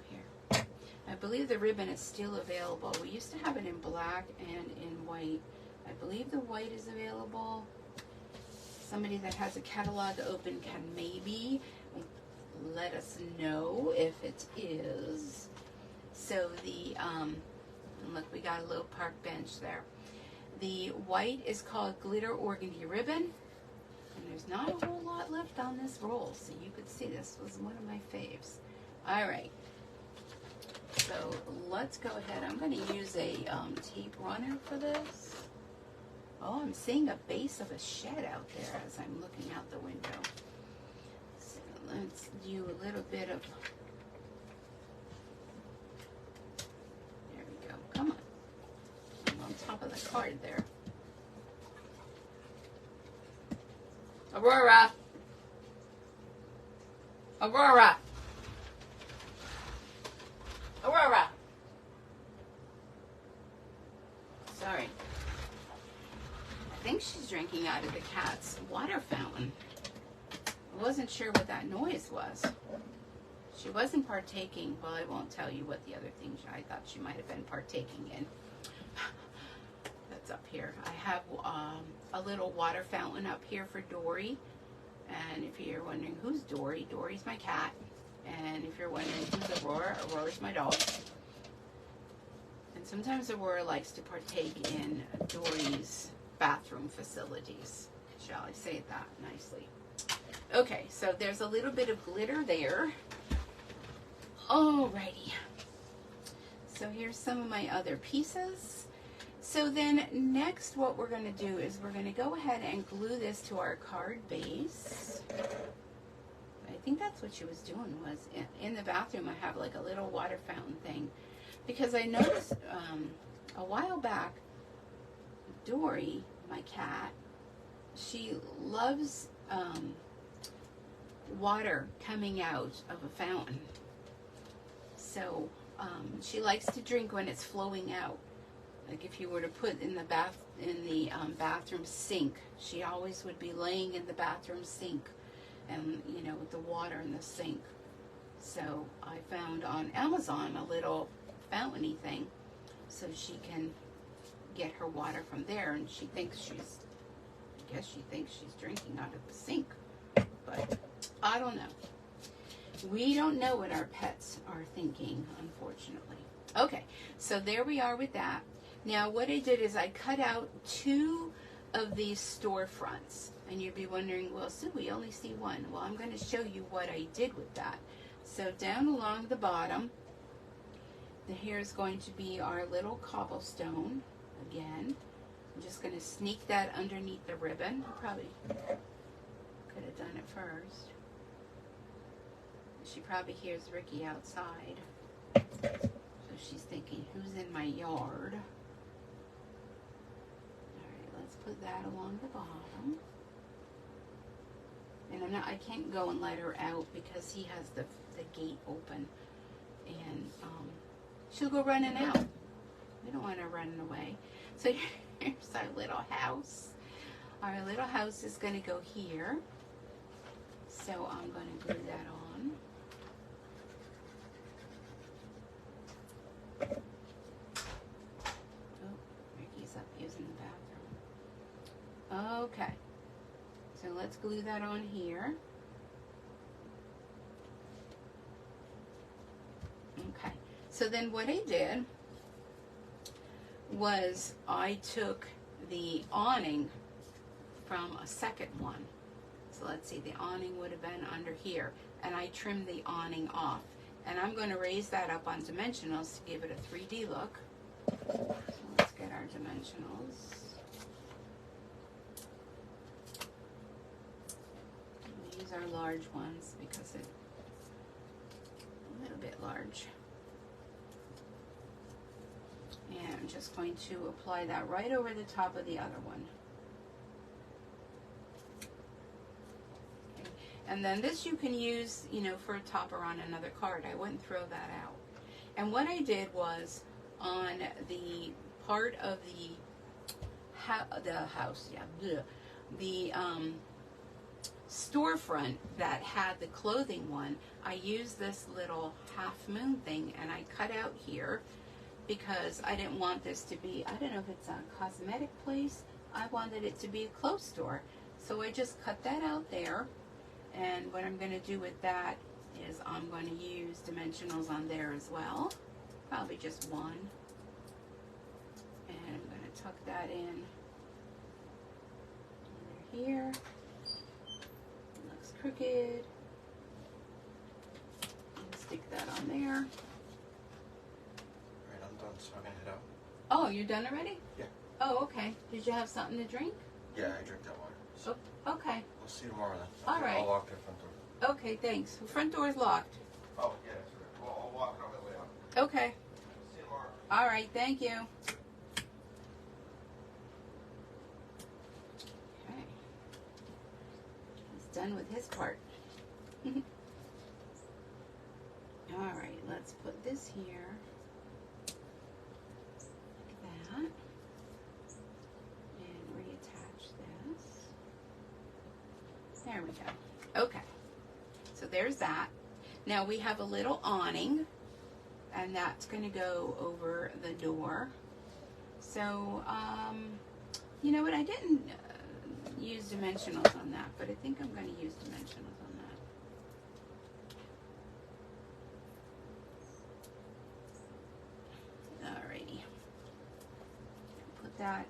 here. I believe the ribbon is still available. We used to have it in black and in white. I believe the white is available. Somebody that has a catalog open can maybe let us know if it is. So the look, we got a little park bench there. The white is called Glitter Organdy Ribbon, and there's not a whole lot left on this roll, so you could see this was one of my faves. All right, so let's go ahead. I'm going to use a tape runner for this. Oh, I'm seeing a base of a shed out there as I'm looking out the window. So let's do a little bit of, there we go, come on. I'm on top of the card there. Aurora! Aurora! Aurora! Sorry. I think she's drinking out of the cat's water fountain. I wasn't sure what that noise was. She wasn't partaking. Well, I won't tell you what the other things I thought she might have been partaking in. here. I have a little water fountain up here for Dory. And if you're wondering who's Dory, Dory's my cat. And if you're wondering who's Aurora, Aurora's my dog. And sometimes Aurora likes to partake in Dory's bathroom facilities. Shall I say that nicely? Okay, so there's a little bit of glitter there. Alrighty. So here's some of my other pieces. So then next what we're going to do is we're going to go ahead and glue this to our card base. I think that's what she was doing, was in the bathroom I have like a little water fountain thing. Because I noticed a while back, Dory, my cat, she loves water coming out of a fountain. So she likes to drink when it's flowing out. Like if you were to put in the bathroom sink, she always would be laying in the bathroom sink, and you know, with the water in the sink. So I found on Amazon a little fountainy thing, so she can get her water from there, and she thinks she's, I guess she thinks she's drinking out of the sink, but I don't know. We don't know what our pets are thinking, unfortunately. Okay, so there we are with that. Now what I did is I cut out 2 of these storefronts, and you'd be wondering, well, Sue, we only see one. Well, I'm going to show you what I did with that. So down along the bottom, here's going to be our little cobblestone again. I'm just going to sneak that underneath the ribbon. I probably could have done it first. She probably hears Ricky outside. So she's thinking, who's in my yard? Alright, let's put that along the bottom. And I can't go and let her out because he has the gate open. And she'll go running out. We don't want her running away. So here's our little house. Our little house is going to go here. So I'm going to glue that on. Oh, Ricky's up using the bathroom. Okay. So let's glue that on here. Okay. So then what I did was I took the awning from a second one. So let's see, the awning would have been under here, and I trimmed the awning off. And I'm going to raise that up on dimensionals to give it a 3D look. So let's get our dimensionals. We use our large ones because it's a little bit large. And I'm just going to apply that right over the top of the other one. Okay. And then this you can use, you know, for a topper on another card. I wouldn't throw that out. And what I did was on the part of the storefront that had the clothing one, I used this little half moon thing, and I cut out here because I didn't want this to be, I don't know if it's a cosmetic place, I wanted it to be a clothes store. So I just cut that out there, and what I'm going to do with that is I'm going to use dimensionals on there as well, probably just one, and I'm going to tuck that in under here. It looks crooked, and stick that on there. So I'm gonna head out. Oh, you're done already? Yeah. Oh, okay. Did you have something to drink? Yeah, I drink that water. So Oh, okay. we'll see you tomorrow then. All right. I'll lock the front door. Okay, thanks. The front door's locked. Oh, yeah, that's right. Well, I'll walk it on my way out. Okay. See you tomorrow. All right, thank you. Okay. He's done with his part. All right, let's put this here. That, and reattach this. There we go. Okay, so there's that. Now we have a little awning, and that's going to go over the door. So You know what? I didn't use dimensionals on that, but I think I'm going to use dimensionals on that. Alrighty. Put that.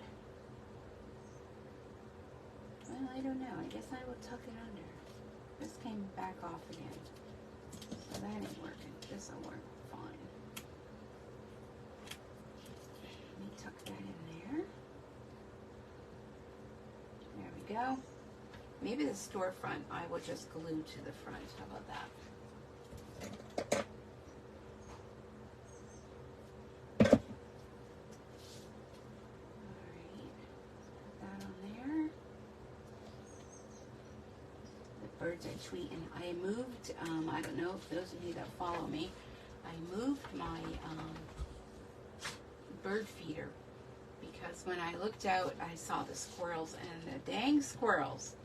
Well, I don't know. I guess I will tuck it under. This came back off again. So that ain't working. This will work fine. Let me tuck that in there. There we go. Maybe the storefront I will just glue to the front. How about that? Alright. Put that on there. The birds are tweeting. I moved, I don't know if those of you that follow me, I moved my bird feeder. Because when I looked out, I saw the squirrels, and the dang squirrels,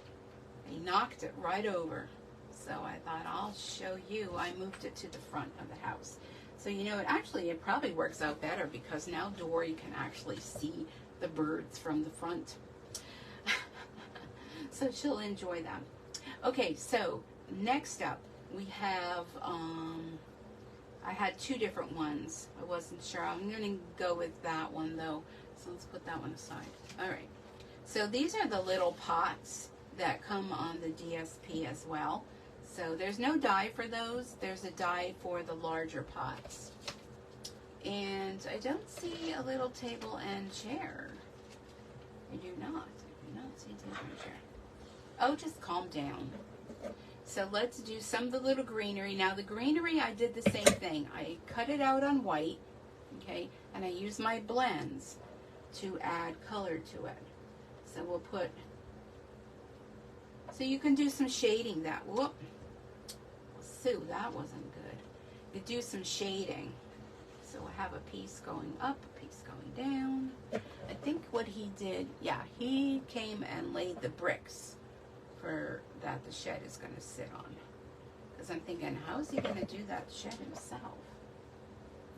they knocked it right over. So I thought, I'll show you. I moved it to the front of the house. So, you know, it probably works out better because now Dory can actually see the birds from the front. So she'll enjoy them. Okay, so next up, we have, I had two different ones. I wasn't sure. I'm going to go with that one, though. So let's put that one aside. All right. So these are the little pots that come on the DSP as well. So there's no die for those. There's a die for the larger pots. And I don't see a little table and chair. I do not. I do not see a table and chair. Oh, just calm down. So let's do some of the little greenery. Now the greenery, I did the same thing. I cut it out on white, okay, and I use my blends to add color to it. So we'll put, so you can do some shading that, whoop, Sue, that wasn't good. You do some shading. So we'll have a piece going up, a piece going down. I think what he did, yeah, he came and laid the bricks for that the shed is going to sit on. Because I'm thinking, how is he going to do that shed himself?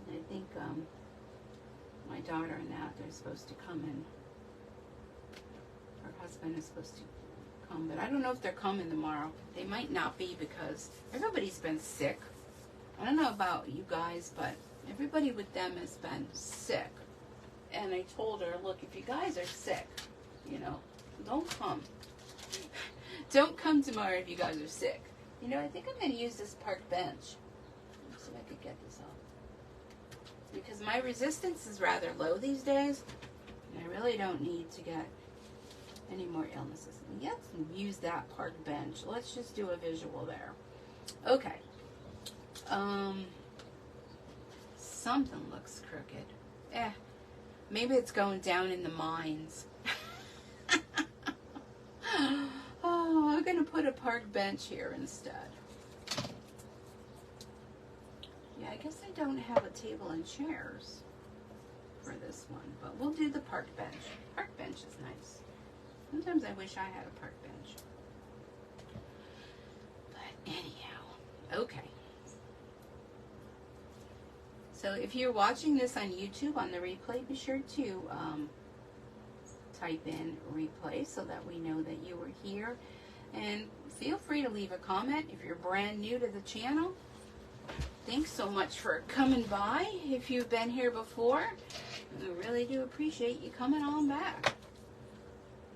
And I think my daughter and that, they're supposed to come in. Her husband is supposed to come, but I don't know if they're coming tomorrow. They might not be because everybody's been sick. I don't know about you guys, but everybody with them has been sick. And I told her, look, if you guys are sick, you know, don't come. Don't come tomorrow if you guys are sick. You know, I think I'm going to use this park bench. Let's see if I could get this off. Because my resistance is rather low these days. And I really don't need to get any more illnesses. Let's use that park bench. Let's just do a visual there. Okay. Something looks crooked. Maybe it's going down in the mines. Oh, I'm going to put a park bench here instead. Yeah, I guess I don't have a table and chairs for this one, but we'll do the park bench. Park bench is nice. Sometimes I wish I had a park bench. But anyhow, okay. So if you're watching this on YouTube on the replay, be sure to type in replay so that we know that you were here. And feel free to leave a comment if you're brand new to the channel. Thanks so much for coming by. If you've been here before, I really do appreciate you coming on back.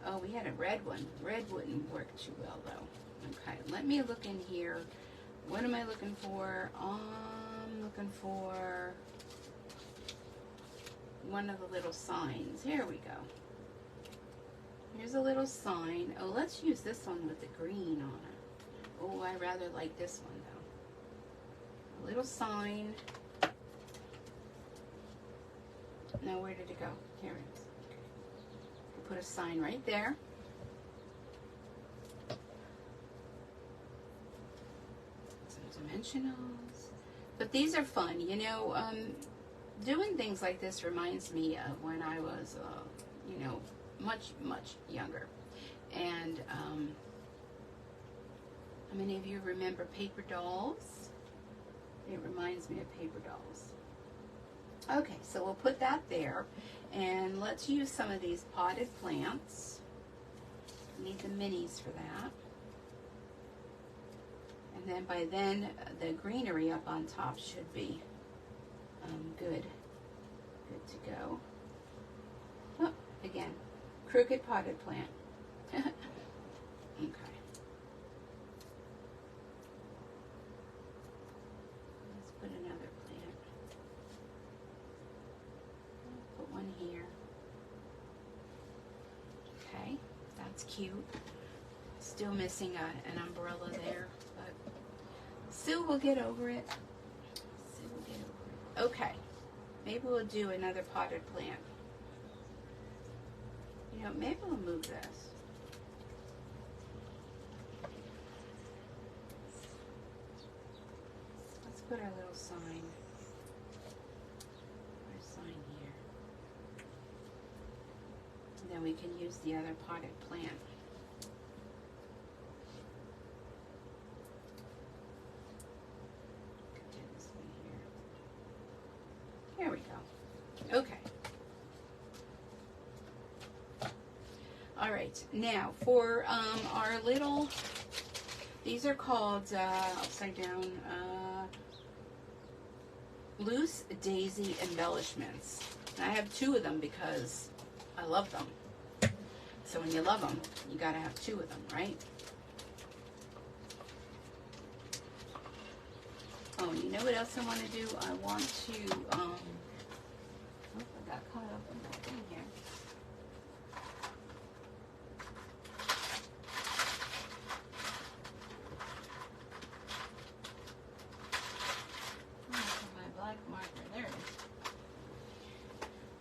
Oh, we had a red one. Red wouldn't work too well though. Okay, let me look in here. What am I looking for? I'm looking for one of the little signs. Here we go. Here's a little sign. Oh, let's use this one with the green on it. Oh, I rather like this one though. A little sign. Now where did it go? Here it is. We'll put a sign right there. Some dimensionals. But these are fun, you know. Doing things like this reminds me of when I was, you know, much younger. And how many of you remember paper dolls? It reminds me of paper dolls. Okay, so we'll put that there, and let's use some of these potted plants. Need the minis for that. And then by then, the greenery up on top should be good to go. Oh, again, crooked potted plant. Okay. Let's put another plant. Put one here. Okay, that's cute. Still missing an umbrella there, but Sue will get over it. Sue will get over it. Okay, maybe we'll do another potted plant. You know, maybe we'll move this. Let's put our little sign. Put a sign here. And then we can use the other potted plant. Do this one here. There we go. Okay. All right, now for our little, these are called, upside down, loose daisy embellishments. And I have 2 of them because I love them. So when you love them, you gotta have 2 of them, right? Oh, you know what else I want to do? I want to, oh, I got caught up in that thing here.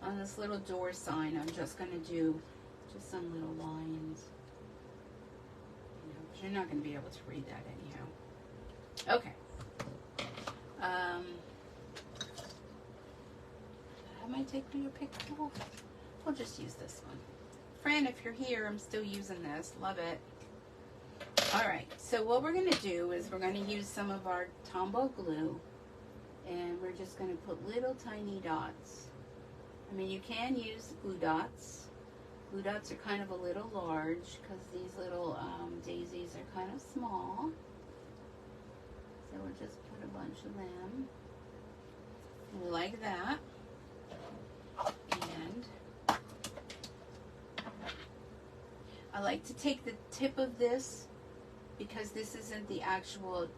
On this little door sign, I'm just going to do just some little lines. You know, 'cause you're not going to be able to read that anyhow. Okay. Have I taken your picture? We'll just use this one. Fran, if you're here, I'm still using this. Love it. Alright, so what we're going to do is we're going to use some of our Tombow glue, and we're just going to put little tiny dots. I mean, you can use glue dots. Glue dots are kind of a little large because these little daisies are kind of small. So we'll just put a bunch of them like that. And I like to take the tip of this because this isn't the actual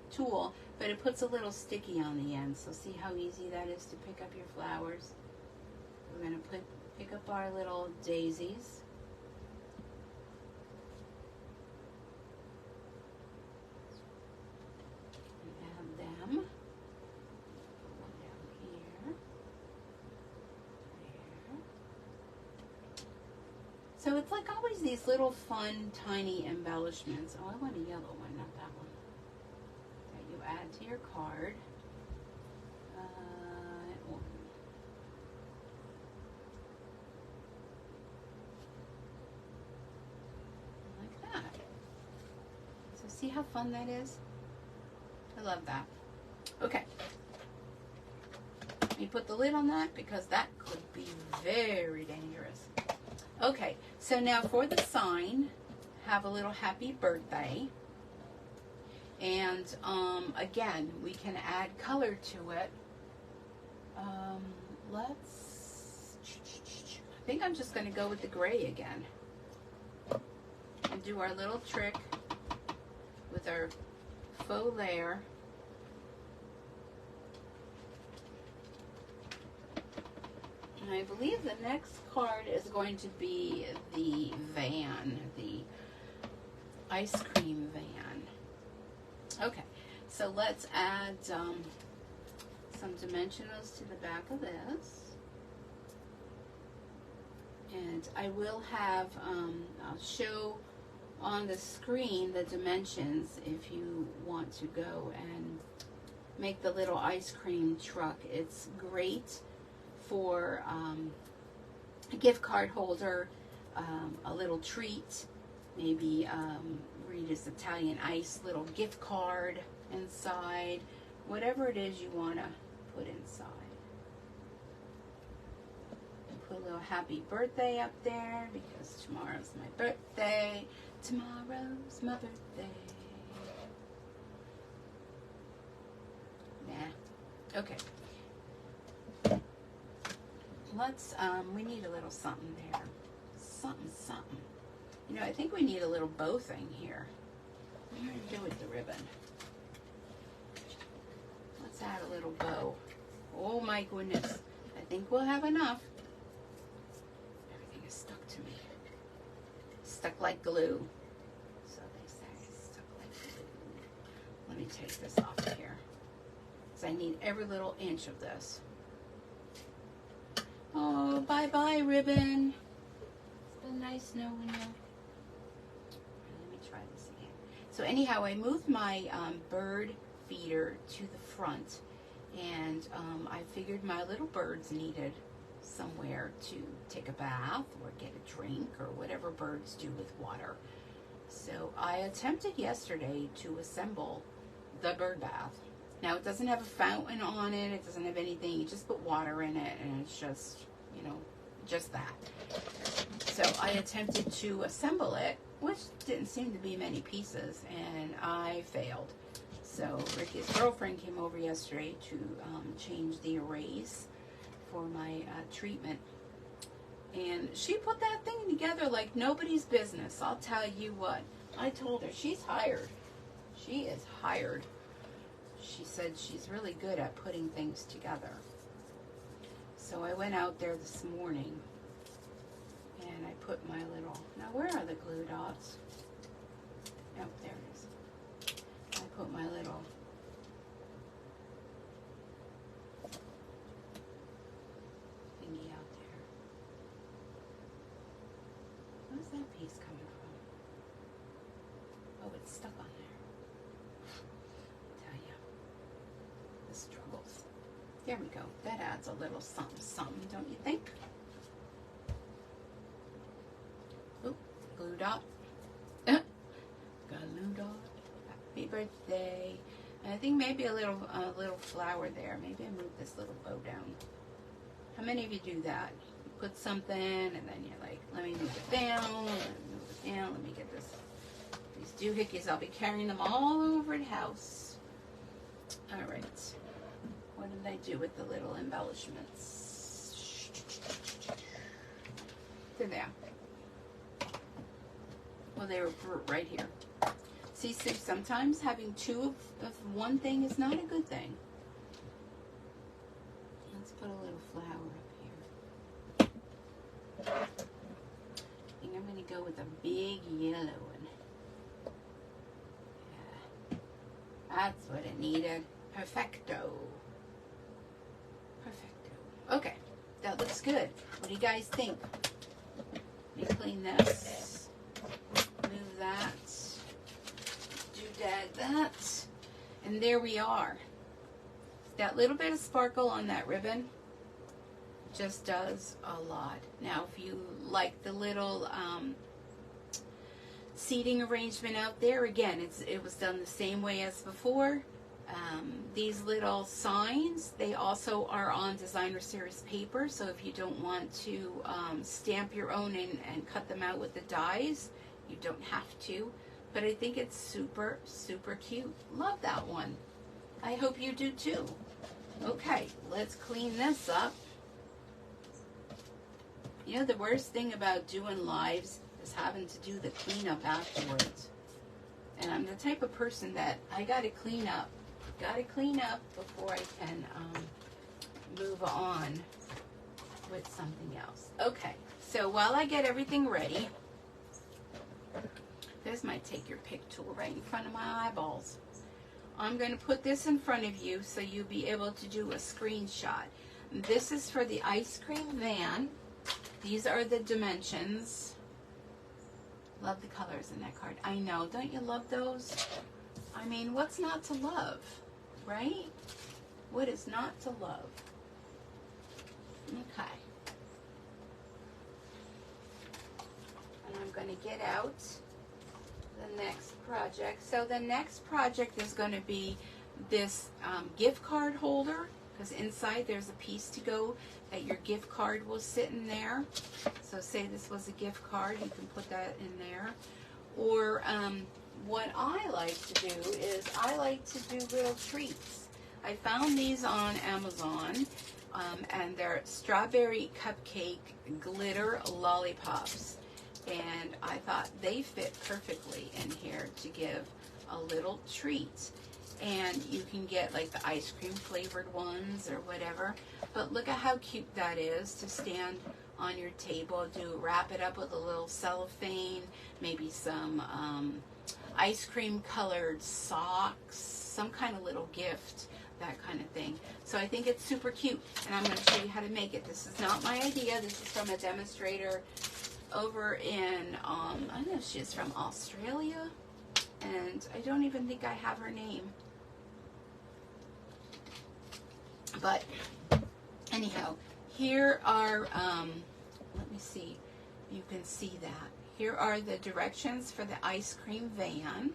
tool, but it puts a little sticky on the end. So see how easy that is to pick up your flowers. We're going to pick up our little daisies. And add them. Put one down here. There. So it's like always these little fun, tiny embellishments. Oh, I want a yellow one, not that one. That you add to your card. See how fun that is? I love that. Okay. You put the lid on that because that could be very dangerous. Okay, so now for the sign, have a little happy birthday. And again, we can add color to it. I think I'm just going to go with the gray again. And do our little trick with our faux layer. And I believe the next card is going to be the van, the ice cream van. Okay, so let's add some dimensionals to the back of this. And I will have, I'll show on the screen the dimensions if you want to go and make the little ice cream truck. It's great for a gift card holder, a little treat, maybe Rita's Italian Ice little gift card inside, whatever it is you want to put inside. a little happy birthday up there because tomorrow's my birthday. Tomorrow's my birthday. Nah. Okay. Let's, we need a little something there. Something. You know, I think we need a little bow thing here. What am I going to do with the ribbon? Let's add a little bow. Oh my goodness. I think we'll have enough. Everything is stuck to me. Stuck like glue. So they say, stuck like glue. Let me take this off of here. Because I need every little inch of this. Oh, bye-bye, ribbon. It's been nice knowing you. Let me try this again. So anyhow, I moved my bird feeder to the front, and I figured my little birds needed somewhere to take a bath or get a drink or whatever birds do with water. So I attempted yesterday to assemble the bird bath. Now, it doesn't have a fountain on it. It doesn't have anything. You just put water in it, and it's just, you know, just that. So I attempted to assemble it, which didn't seem to be many pieces, and I failed. So Ricky's girlfriend came over yesterday to change the arrays for my treatment. And she put that thing together like nobody's business. I'll tell you what. I told her she's hired. She is hired. She said she's really good at putting things together. So I went out there this morning and I put my little, now where are the glue dots? Oh, there it is. I put my little thingy out there. Where's that piece coming from? Oh, it's stuck on there. The struggles. There we go. That adds a little something, don't you think? Oop, glue dot. Got a glue dot. Happy birthday. And I think maybe a little flower there. Maybe I move this little bow down. How many of you do that? You put something and then you're like, let me move it down, let me get this. These doohickeys, I'll be carrying them all over the house. All right. What did I do with the little embellishments? They're there. Well, they were right here. See, so sometimes having two of one thing is not a good thing. Let's put a little flower up here. I think I'm going to go with a big yellow one. Yeah. That's what it needed. Perfecto. Perfecto. Okay, that looks good. What do you guys think? Let me clean this. Move that. Doodad that. And there we are. That little bit of sparkle on that ribbon just does a lot. Now, if you like the little seating arrangement out there, again, it was done the same way as before. These little signs, they also are on designer series paper, so if you don't want to stamp your own and cut them out with the dies, you don't have to. But I think it's super, super cute. Love that one. I hope you do too. Okay, let's clean this up. You know, the worst thing about doing lives is having to do the cleanup afterwards. And I'm the type of person that I gotta clean up. Gotta clean up before I can move on with something else. Okay, so while I get everything ready, this might take your pick tool right in front of my eyeballs. I'm going to put this in front of you so you'll be able to do a screenshot. This is for the ice cream van. These are the dimensions. Love the colors in that card. I know, don't you love those? I mean, what's not to love, right? What is not to love? Okay. And I'm going to get out the next project. So the next project is going to be this gift card holder, because inside there's a piece to go that your gift card will sit in there. So say this was a gift card, you can put that in there. Or what I like to do is I like to do little treats. I found these on Amazon, and they're strawberry cupcake glitter lollipops. And I thought they fit perfectly in here to give a little treat. And you can get like the ice cream flavored ones or whatever. But look at how cute that is to stand on your table. Wrap it up with a little cellophane, maybe some ice cream colored socks, some kind of little gift, that kind of thing. So I think it's super cute, and I'm going to show you how to make it. This is not my idea. This is from a demonstrator over in, I know she's from Australia, and I don't even think I have her name. But anyhow, here are, let me see, you can see that. Here are the directions for the ice cream van,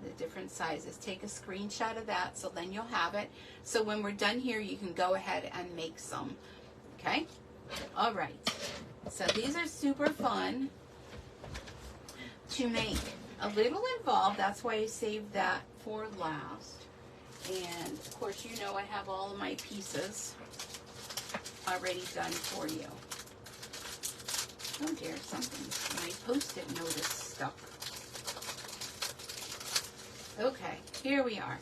the different sizes. Take a screenshot of that so then you'll have it. So when we're done here, you can go ahead and make some. Okay? All right. So these are super fun to make. A little involved. That's why I saved that for last. And of course, you know I have all of my pieces already done for you. Oh dear, something, my post-it note is stuck. Okay, here we are.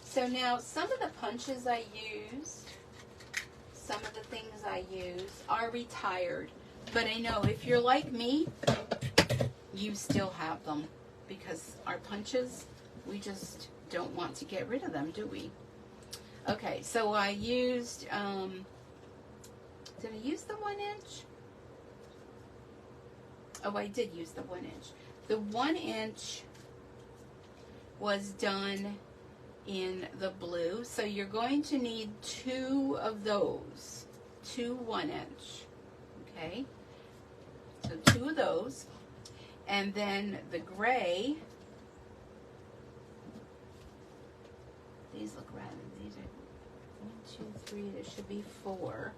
So now some of the punches I used, some of the things I use are retired. But I know if you're like me, you still have them. Because our punches, we just don't want to get rid of them, do we? Okay, so I used, did I use the 1 inch? Oh, I did use the 1 inch. The 1 inch was done in the blue, so you're going to need 2 of those, 2 1 inch, okay? So 2 of those, and then the gray, these look rather, these are 1, 2, 3, there should be 4.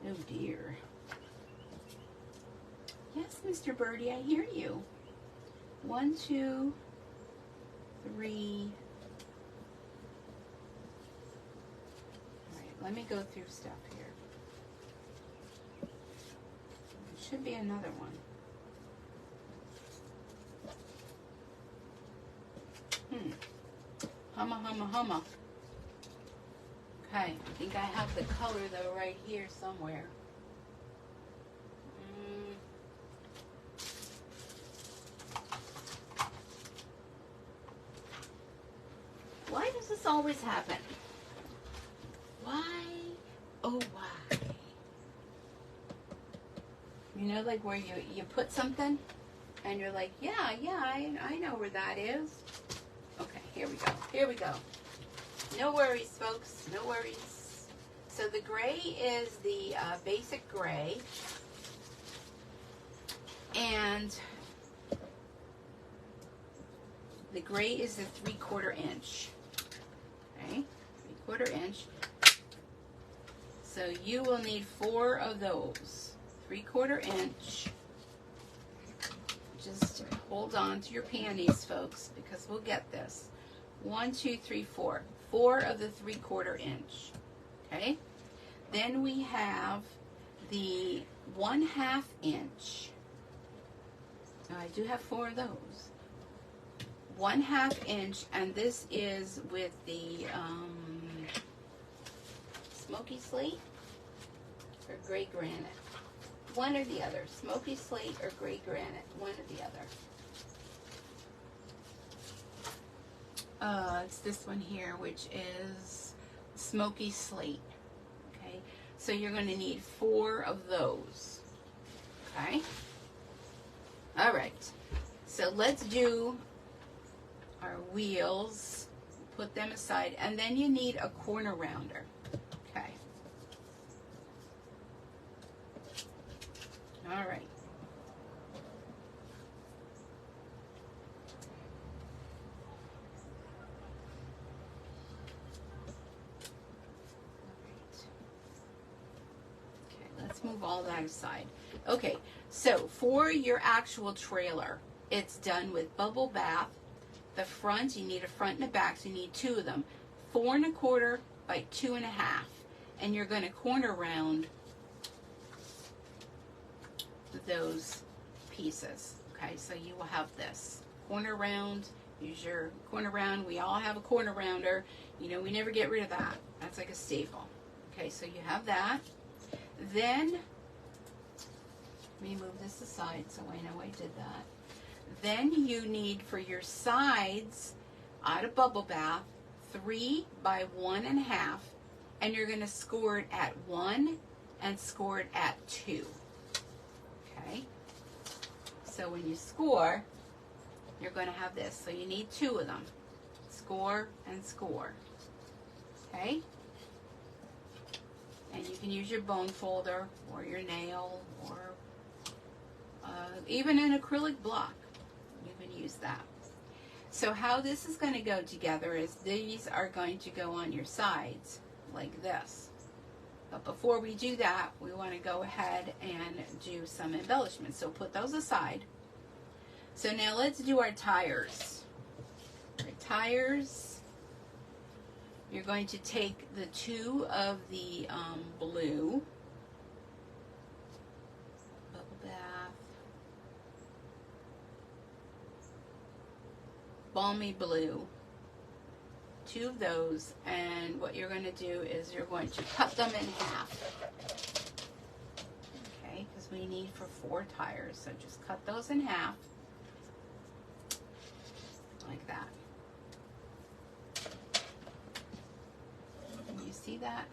Oh dear. Yes, Mr. Birdie, I hear you. 1, 2, 3. All right, let me go through stuff here. There should be another one. Humma, humma, humma. Okay, I think I have the color though right here somewhere. Why does this always happen? Why? Oh, why? You know, like where you put something and you're like, yeah, I know where that is. Okay, here we go. Here we go. No worries, folks. No worries. So the gray is the basic gray. And the gray is the 3/4 inch. Okay, 3/4 inch. So you will need 4 of those. 3/4 inch. Just hold on to your panties, folks, because we'll get this. 1, 2, 3, 4. 4 of the 3/4 inch. Okay? Then we have the 1/2 inch. Now, I do have 4 of those. 1/2 inch, and this is with the smoky slate or gray granite. One or the other. Smoky slate or gray granite. One or the other. It's this one here, which is smoky slate. Okay, so you're going to need 4 of those. Okay. All right. So let's do our wheels. Put them aside, and then you need a corner rounder. Okay. All right. move all that aside. Okay, so for your actual trailer, it's done with bubble bath. The front, you need a front and a back, so you need two of them. 4 1/4 by 2 1/2. And you're going to corner round those pieces. Okay, so you will have this corner round. Use your corner round. We all have a corner rounder. You know, we never get rid of that. That's like a staple. Okay, so you have that. Then, let me move this aside so I know I did that. Then you need for your sides, out of bubble bath, 3 by 1 1/2, and you're going to score it at 1 and score it at 2. Okay, so when you score, you're going to have this. So you need 2 of them. Score and score. Okay? And you can use your bone folder or your nail or even an acrylic block. You can use that. So how this is going to go together is these are going to go on your sides like this. But before we do that, we want to go ahead and do some embellishments. So put those aside. So now let's do our tires. Our tires, you're going to take the 2 of the blue, bubble bath, balmy blue, 2 of those, and what you're going to do is you're going to cut them in half. Okay, because we need for 4 tires, so just cut those in half. Like that. Can you see that?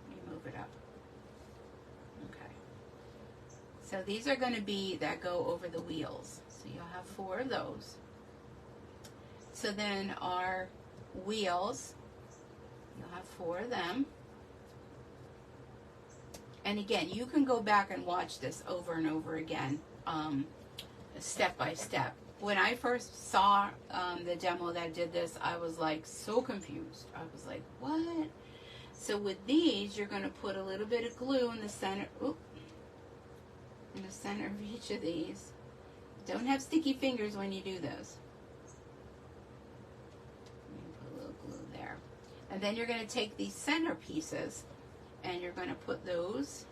Let me move it up. Okay. So these are going to be that go over the wheels. So you'll have 4 of those. So then our wheels, you'll have 4 of them. And again, you can go back and watch this over and over again, step by step. When I first saw the demo that did this, I was like so confused. I was like, what? So with these, you're going to put a little bit of glue in the center, in the center of each of these. Don't have sticky fingers when you do this. Put a little glue there. And then you're going to take these center pieces and you're going to put those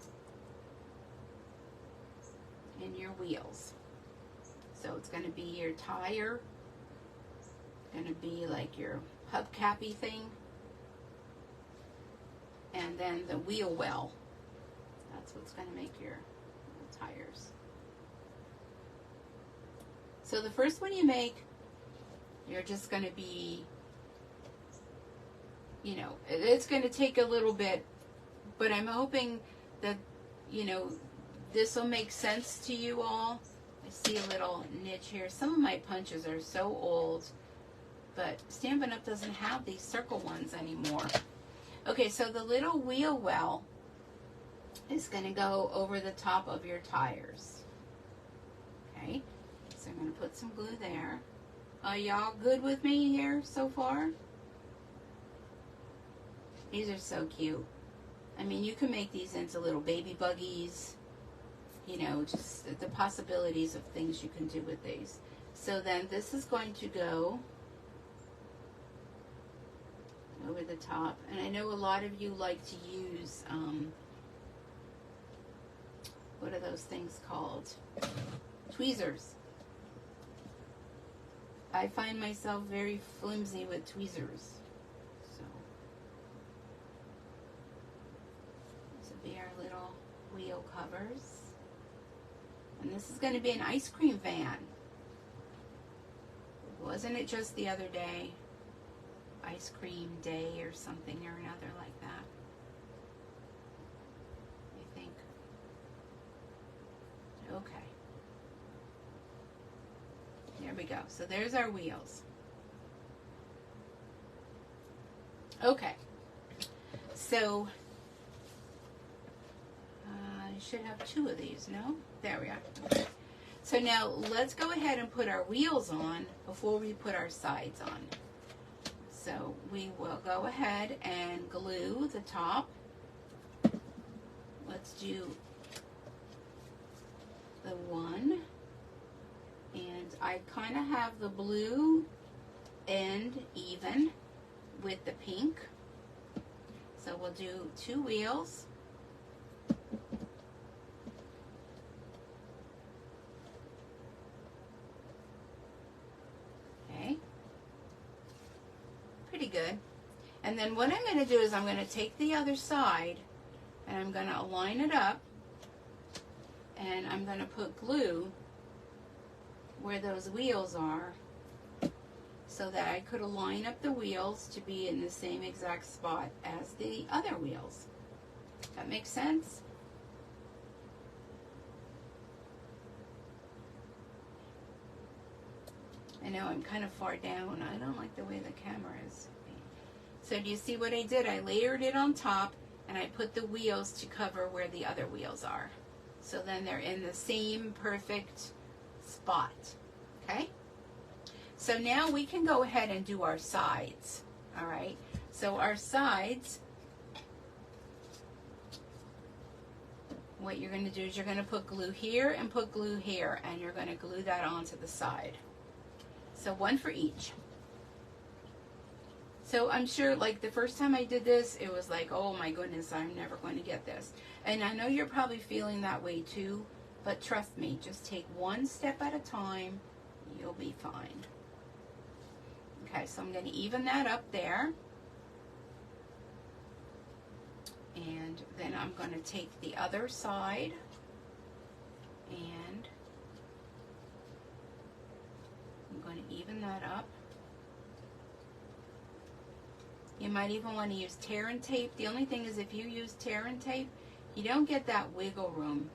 in your wheels. So it's going to be your tire, going to be like your hubcappy thing, and then the wheel well. That's what's going to make your tires. So the first one you make, you're just going to be, you know, it's going to take a little bit, but I'm hoping that, you know, this will make sense to you all. I see a little niche here. Some of my punches are so old, but Stampin' Up! Doesn't have these circle ones anymore. Okay, so the little wheel well is going to go over the top of your tires. Okay, so I'm going to put some glue there. Are y'all good with me here so far? These are so cute. I mean, you can make these into little baby buggies. You know, just the possibilities of things you can do with these. So then this is going to go over the top. And I know a lot of you like to use, what are those things called? Tweezers. I find myself very flimsy with tweezers. So this will be our little wheel covers. And this is going to be an ice cream van. Wasn't it just the other day? Ice cream day or something or another like that. I think. Okay. There we go. So there's our wheels. Okay. So I should have 2 of these, no? There we are. Okay. So now let's go ahead and put our wheels on before we put our sides on. So we will go ahead and glue the top. Let's do the one, and I kind of have the blue end even with the pink. So we'll do 2 wheels. Okay. Pretty good. And then what I'm going to do is I'm going to take the other side and I'm going to align it up, and I'm going to put glue where those wheels are so that I could align up the wheels to be in the same exact spot as the other wheels. That makes sense? I know I'm kind of far down. I don't like the way the camera is. So do you see what I did? I layered it on top and I put the wheels to cover where the other wheels are. So then they're in the same perfect spot. Okay? So now we can go ahead and do our sides. All right? So our sides, what you're going to do is you're going to put glue here and put glue here, and you're going to glue that onto the side. So one for each. So I'm sure, like, the first time I did this, it was like, oh my goodness, I'm never going to get this. And I know you're probably feeling that way too, but trust me, just take one step at a time, you'll be fine. Okay, so I'm going to even that up there. And then I'm going to take the other side and I'm going to even that up. You might even want to use tear and tape. The only thing is, if you use tear and tape, you don't get that wiggle room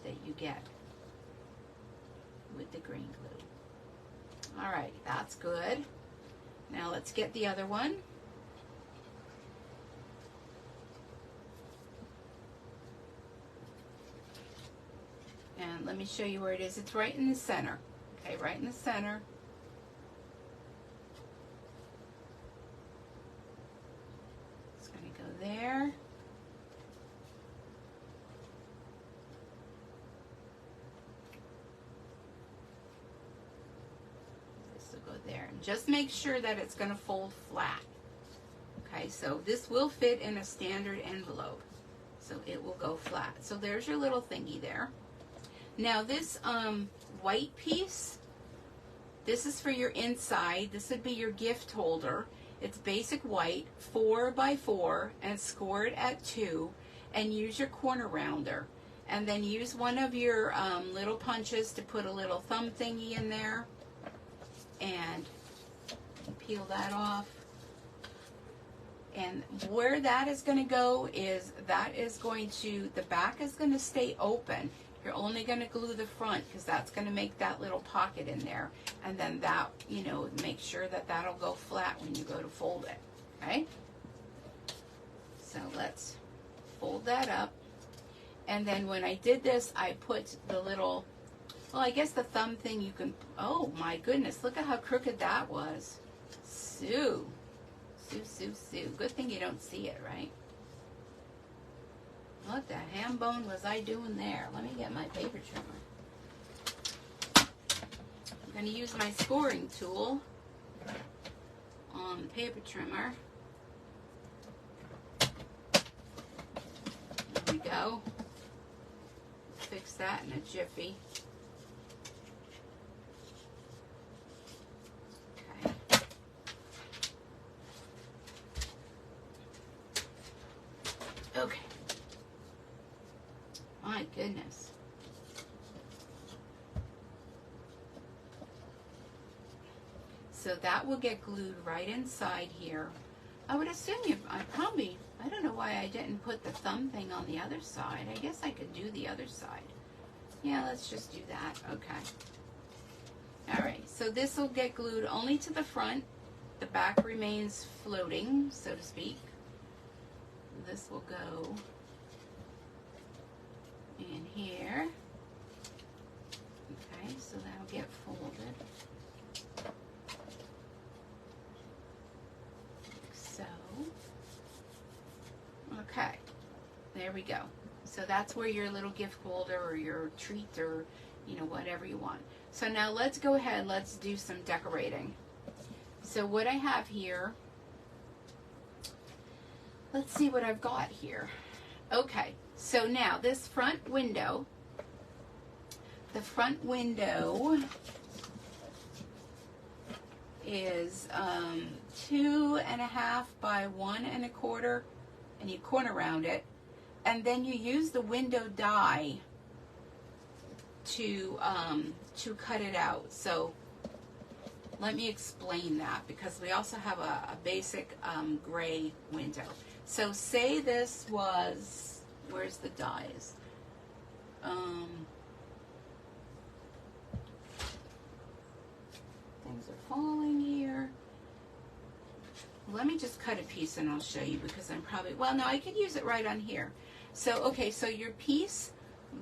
that you get with the green glue. All right, that's good. Now let's get the other one. And let me show you where it is. It's right in the center. Okay, right in the center. It's going to go there. This will go there. And just make sure that it's going to fold flat. Okay, so this will fit in a standard envelope. So it will go flat. So there's your little thingy there. Now this white piece, this is for your inside. This would be your gift holder. It's basic white, 4 by 4, and score it at 2, and use your corner rounder. And then use one of your little punches to put a little thumb thingy in there. And peel that off. And where that is going to go is, that is going to, the back is going to stay open. You're only going to glue the front because that's going to make that little pocket in there. And then that, you know, make sure that that'll go flat when you go to fold it. Okay? So let's fold that up. And then when I did this, I put the little, well, I guess the thumb thing you can, oh my goodness, look at how crooked that was. Sue. Sue, Sue, Sue. Good thing you don't see it, right? What the ham bone was I doing there? Let me get my paper trimmer. I'm going to use my scoring tool on the paper trimmer. There we go. Fix that in a jiffy. Okay. My goodness. So that will get glued right inside here. I would assume I don't know why I didn't put the thumb thing on the other side. I guess I could do the other side. Yeah, let's just do that. Okay. Alright, so this will get glued only to the front. The back remains floating, so to speak. This will go in here. Okay, so that'll get folded. Like so. Okay, there we go. So that's where your little gift holder or your treat or, you know, whatever you want. So now let's go ahead, let's do some decorating. So what I have here, let's see what I've got here. Okay, so now this front window, the front window is 2.5 by 1.25, and you corner round it, and then you use the window die to cut it out. So let me explain that, because we also have a basic gray window. So say this was, where's the dies? Things are falling here. Let me just cut a piece and I'll show you, because I'm probably, well, no, I could use it right on here. So, okay, so your piece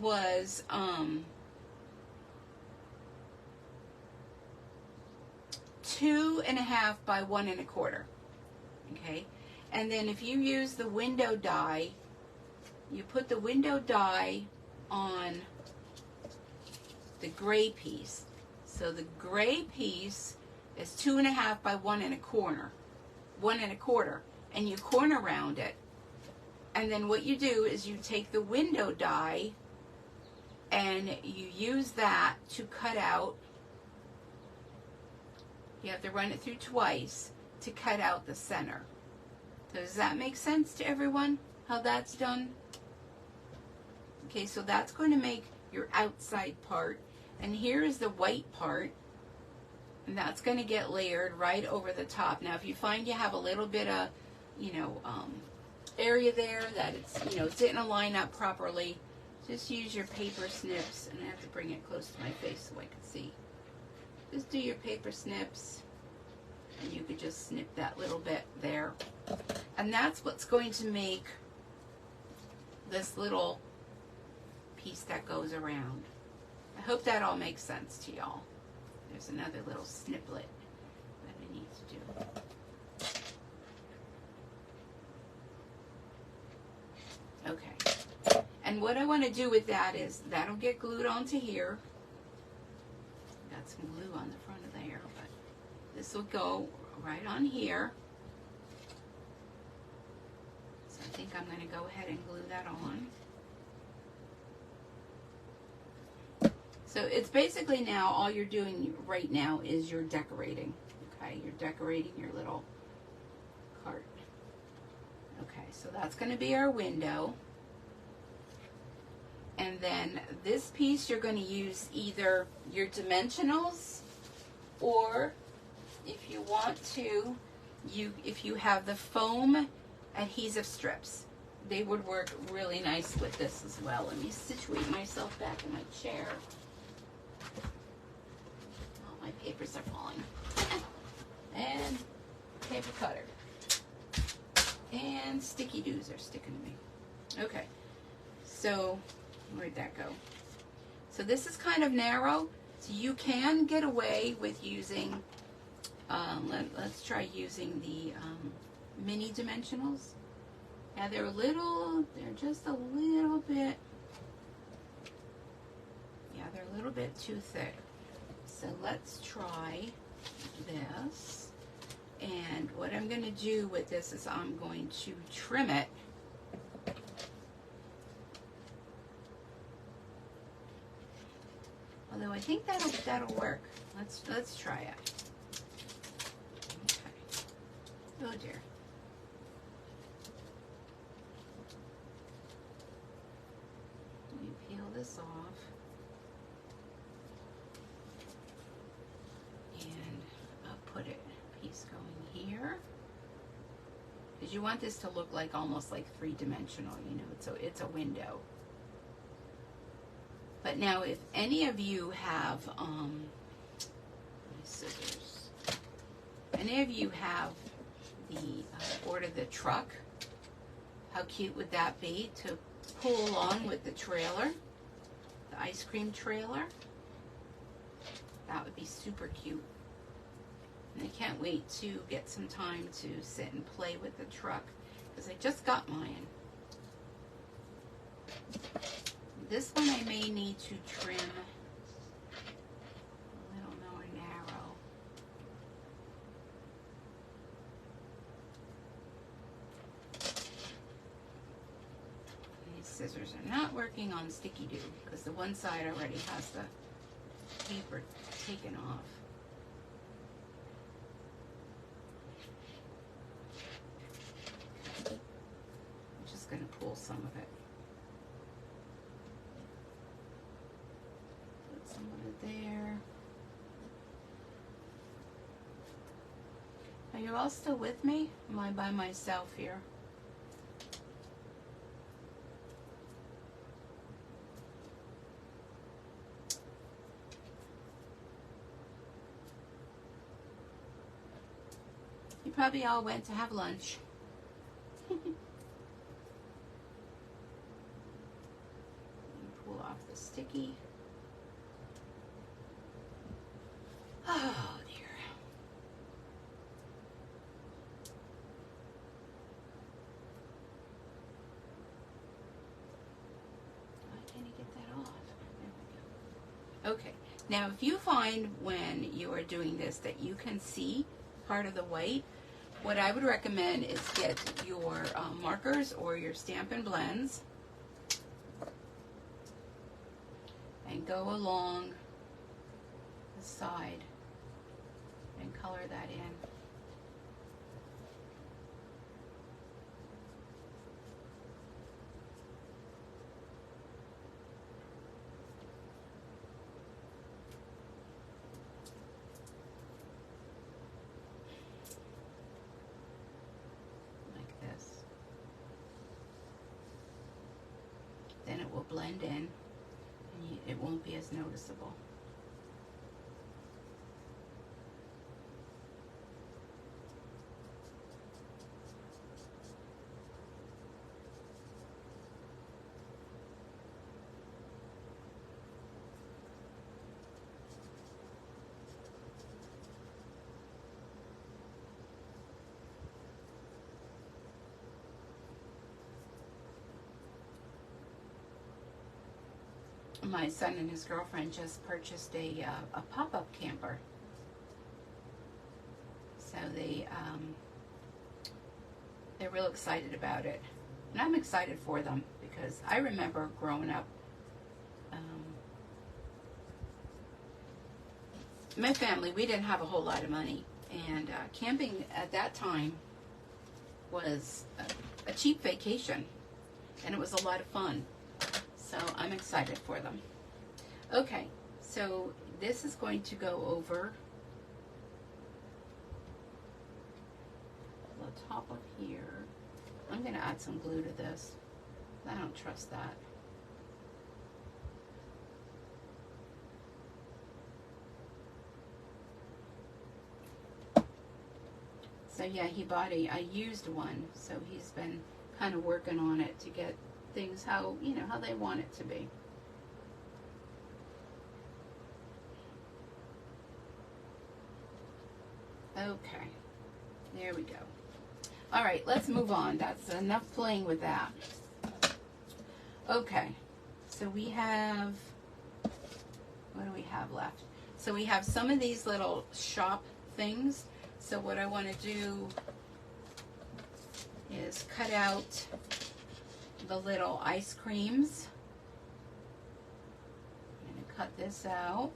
was 2.5 by 1.25. Okay, and then if you use the window die, you put the window die on the gray piece. So the gray piece is 2.5 by 1.25, and you corner round it. And then what you do is you take the window die and you use that to cut out. You have to run it through twice to cut out the center. So does that make sense to everyone, how that's done? Okay, so that's going to make your outside part. And here is the white part. And that's going to get layered right over the top. Now, if you find you have a little bit of, you know, area there that it's, you know, didn't line up properly, just use your paper snips. And I have to bring it close to my face so I can see. Just do your paper snips, and you could just snip that little bit there. And that's what's going to make this little piece that goes around. I hope that all makes sense to y'all. There's another little sniplet that I need to do. Okay. And what I want to do with that is, that'll get glued onto here. Got some glue on the front of there, but this will go right on here. So I think I'm going to go ahead and glue that on. So it's basically now, all you're doing right now is you're decorating. Okay, you're decorating your little cart. Okay, so that's going to be our window. And then this piece, you're going to use either your dimensionals, or if you want to, if you have the foam adhesive strips, they would work really nice with this as well. Let me situate myself back in my chair. Oh, my papers are falling. And paper cutter. And sticky doos are sticking to me. Okay, so where'd that go? So this is kind of narrow, so you can get away with using, let's try using the mini dimensionals. Yeah, they're just a little bit, yeah, they're a little bit too thick. So let's try this. And what I'm going to do with this is I'm going to trim it. Although I think that'll work. Let's try it. Okay. Oh dear. Let me peel this off. And I'll put a piece going here. Because you want this to look like almost like three-dimensional, you know, it's a window. But now, if any of you have, my scissors, any of you have the, ordered the truck, how cute would that be to pull along with the trailer, the ice cream trailer? That would be super cute. And I can't wait to get some time to sit and play with the truck, because I just got mine. This one I may need to trim a little more narrow. These scissors are not working on sticky do because the one side already has the paper taken off. I'm just going to pull some of it. Put some of it there. Are you all still with me? Am I by myself here? You probably all went to have lunch. Pull off the sticky. Oh dear. Why can't you get that off? There we go. Okay. Now if you find when you are doing this that you can see part of the white, what I would recommend is get your markers or your Stampin' Blends and go along the side and color that in. Then it will blend in and it won't be as noticeable. My son and his girlfriend just purchased a pop-up camper. So they're real excited about it. And I'm excited for them because I remember growing up, my family, we didn't have a whole lot of money. And camping at that time was a cheap vacation. And it was a lot of fun. So I'm excited for them. Okay, so this is going to go over the top of here. I'm going to add some glue to this. I don't trust that. So yeah, he bought a used one, so he's been kind of working on it to get things how, you know, how they want it to be. Okay, there we go. All right, let's move on. That's enough playing with that. Okay, so we have, what do we have left? So we have some of these little shop things. So what I want to do is cut out the little ice creams. I'm going to cut this out.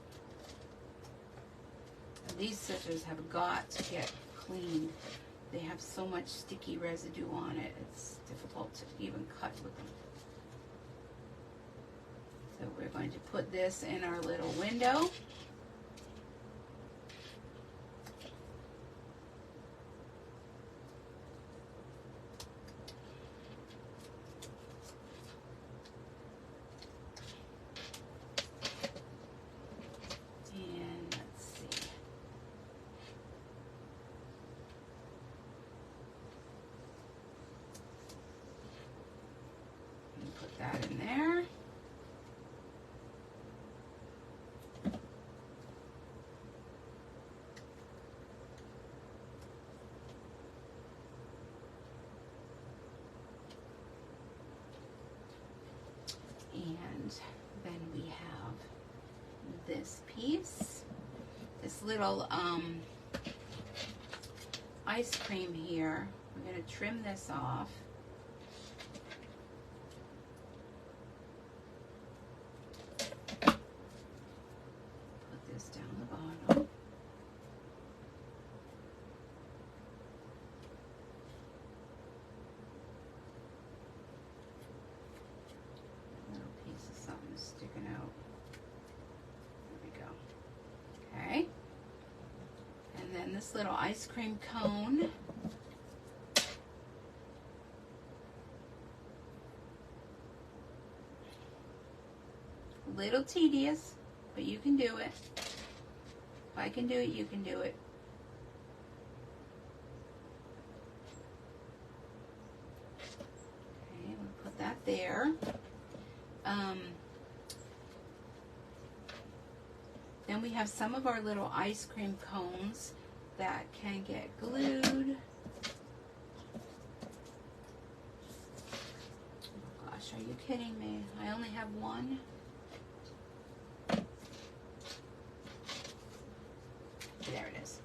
And these scissors have got to get cleaned. They have so much sticky residue on it, it's difficult to even cut with them. So we're going to put this in our little window. That in there. this little ice cream here. We're going to trim this off. Put this down the bottom. A little piece of something sticking out. There we go. Okay. And then this little ice cream cone. Little tedious, but you can do it. If I can do it, you can do it. Okay, we'll put that there. Then we have some of our little ice cream cones that can get glued. Oh gosh, are you kidding me? I only have one. There it is.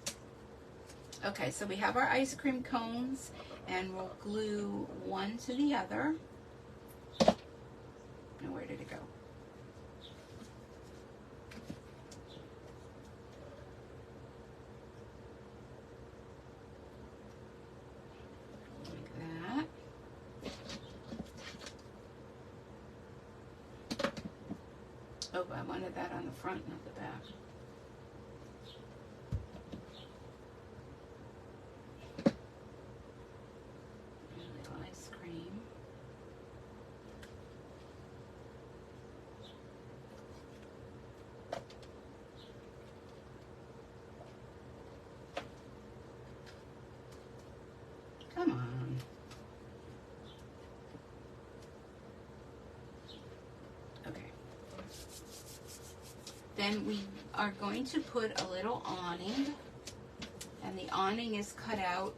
Okay, so we have our ice cream cones, and we'll glue one to the other. Now, where did it go? Like that. Oh, I wanted that on the front, not the back. Come on. Okay. Then we are going to put a little awning, and the awning is cut out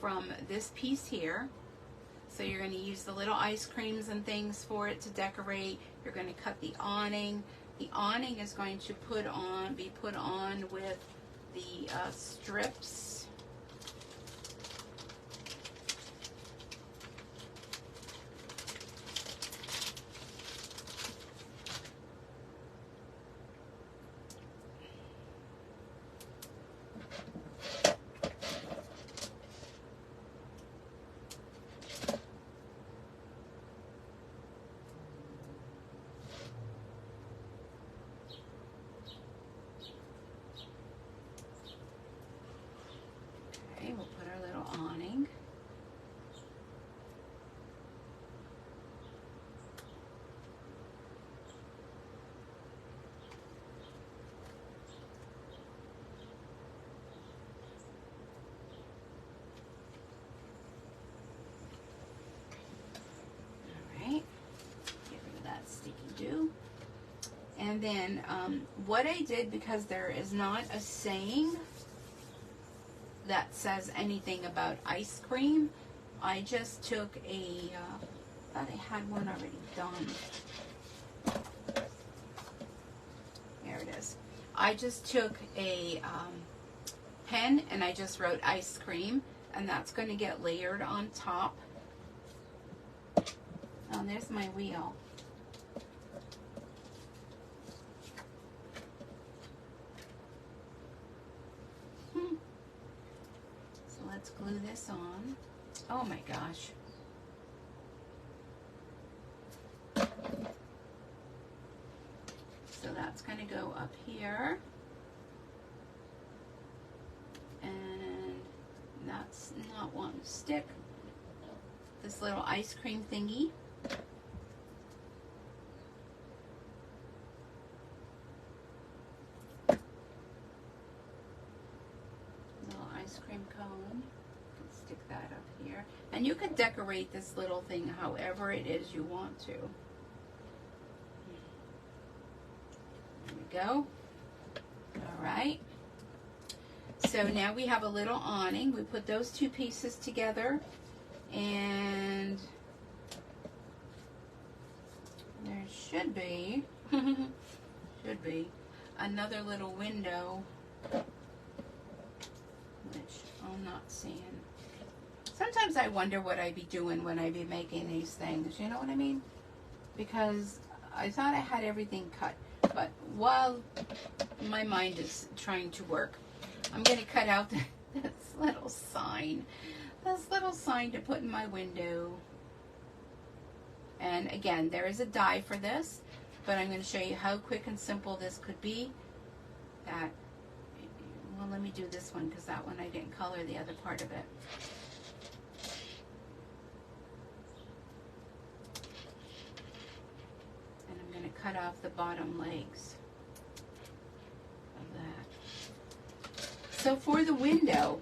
from this piece here. So you're going to use the little ice creams and things for it to decorate. You're going to cut the awning. The awning is going to be put on with the strips. We'll put our little awning. All right, get rid of that sticky glue. And then what I did, because there is not a saying that says anything about ice cream, I just took a, thought I had one already done. There it is. I just took a pen and I just wrote ice cream, and that's going to get layered on top. Oh, there's my wheel. Let's glue this on. Oh my gosh. So that's going to go up here. And that's not wanting to stick. This little ice cream thingy. Cream cone. Stick that up here, and you can decorate this little thing however it is you want to. There we go. All right, so now we have a little awning. We put those two pieces together, and there should be Should be. Another little window, which I'm not seeing. Sometimes I wonder what I'd be doing when I'd be making these things, you know what I mean? Because I thought I had everything cut, but while my mind is trying to work, I'm going to cut out this little sign to put in my window. And again, there is a die for this, but I'm going to show you how quick and simple this could be. Well, let me do this one because that one I didn't color the other part of it. And I'm going to cut off the bottom legs of that. So for the window,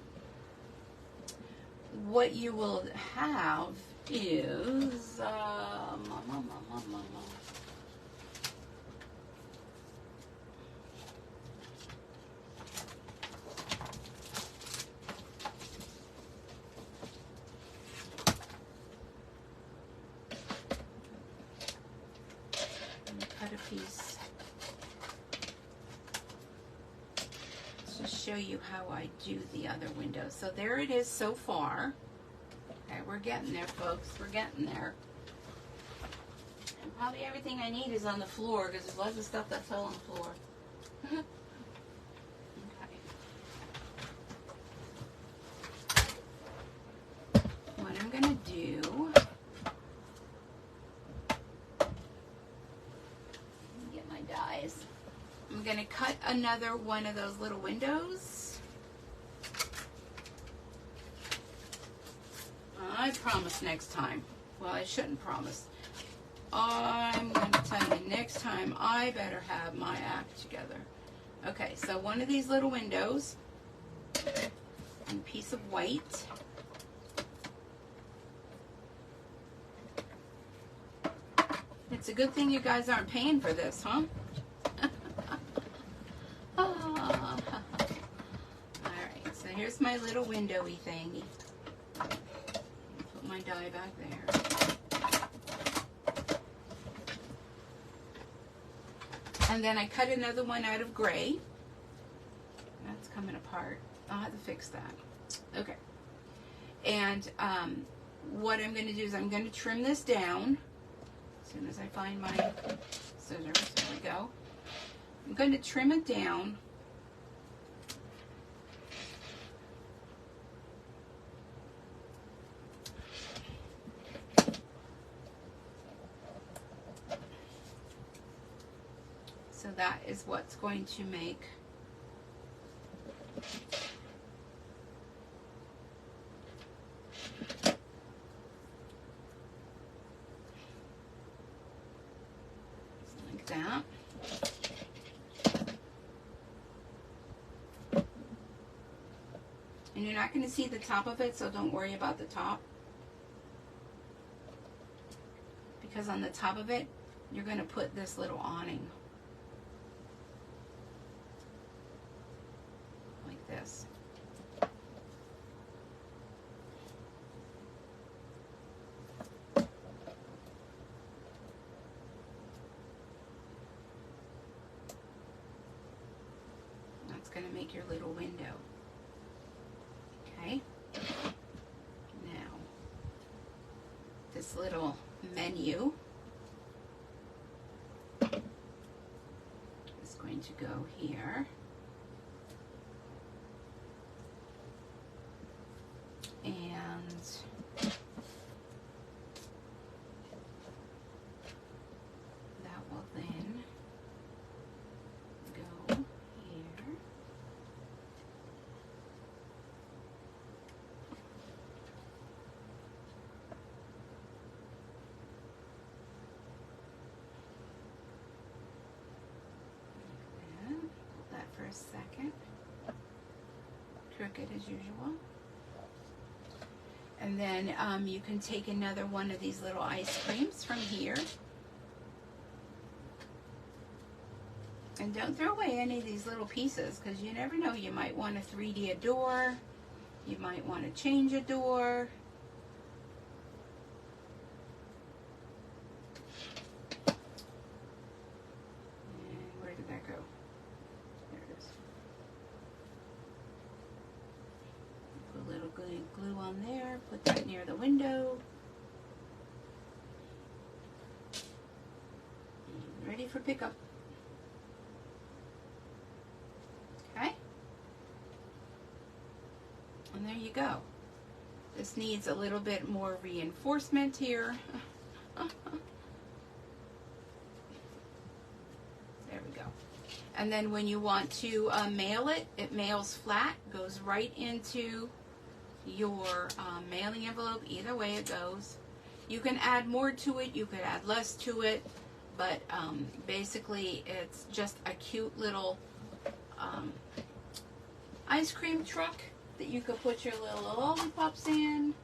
what you will have is cut a piece. Let's just show you how I do the other window. So there it is so far. Okay, we're getting there, folks. We're getting there. And probably everything I need is on the floor because there's lots of stuff that fell on the floor. Okay. What I'm going to do, get my dies. I'm going to cut another one of those little windows. I promise next time. Well, I shouldn't promise. I'm going to tell you next time I better have my act together. Okay, so one of these little windows and a piece of white. It's a good thing you guys aren't paying for this, huh? Alright, so here's my little windowy thingy. Put my die back there. And then I cut another one out of gray. That's coming apart. I'll have to fix that. Okay. And what I'm going to do is I'm going to trim this down. As soon as I find my scissors, there we go. I'm going to trim it down. So that is what's going to make like that. And you're not going to see the top of it, so don't worry about the top. Because on the top of it, you're going to put this little awning. Like this. That's going to make your little window. Okay. Now, this little menu is going to go here. And that will then go here. Hold that for a second. Crooked as usual. And then you can take another one of these little ice creams from here. And don't throw away any of these little pieces because you never know. You might want to 3D a door. You might want to change a door. And where did that for pickup. Okay. And there you go. This needs a little bit more reinforcement here. There we go. And then when you want to mail it, it mails flat, goes right into your mailing envelope. Either way it goes. You can add more to it, you could add less to it, but basically it's just a cute little ice cream truck that you could put your little lollipops in,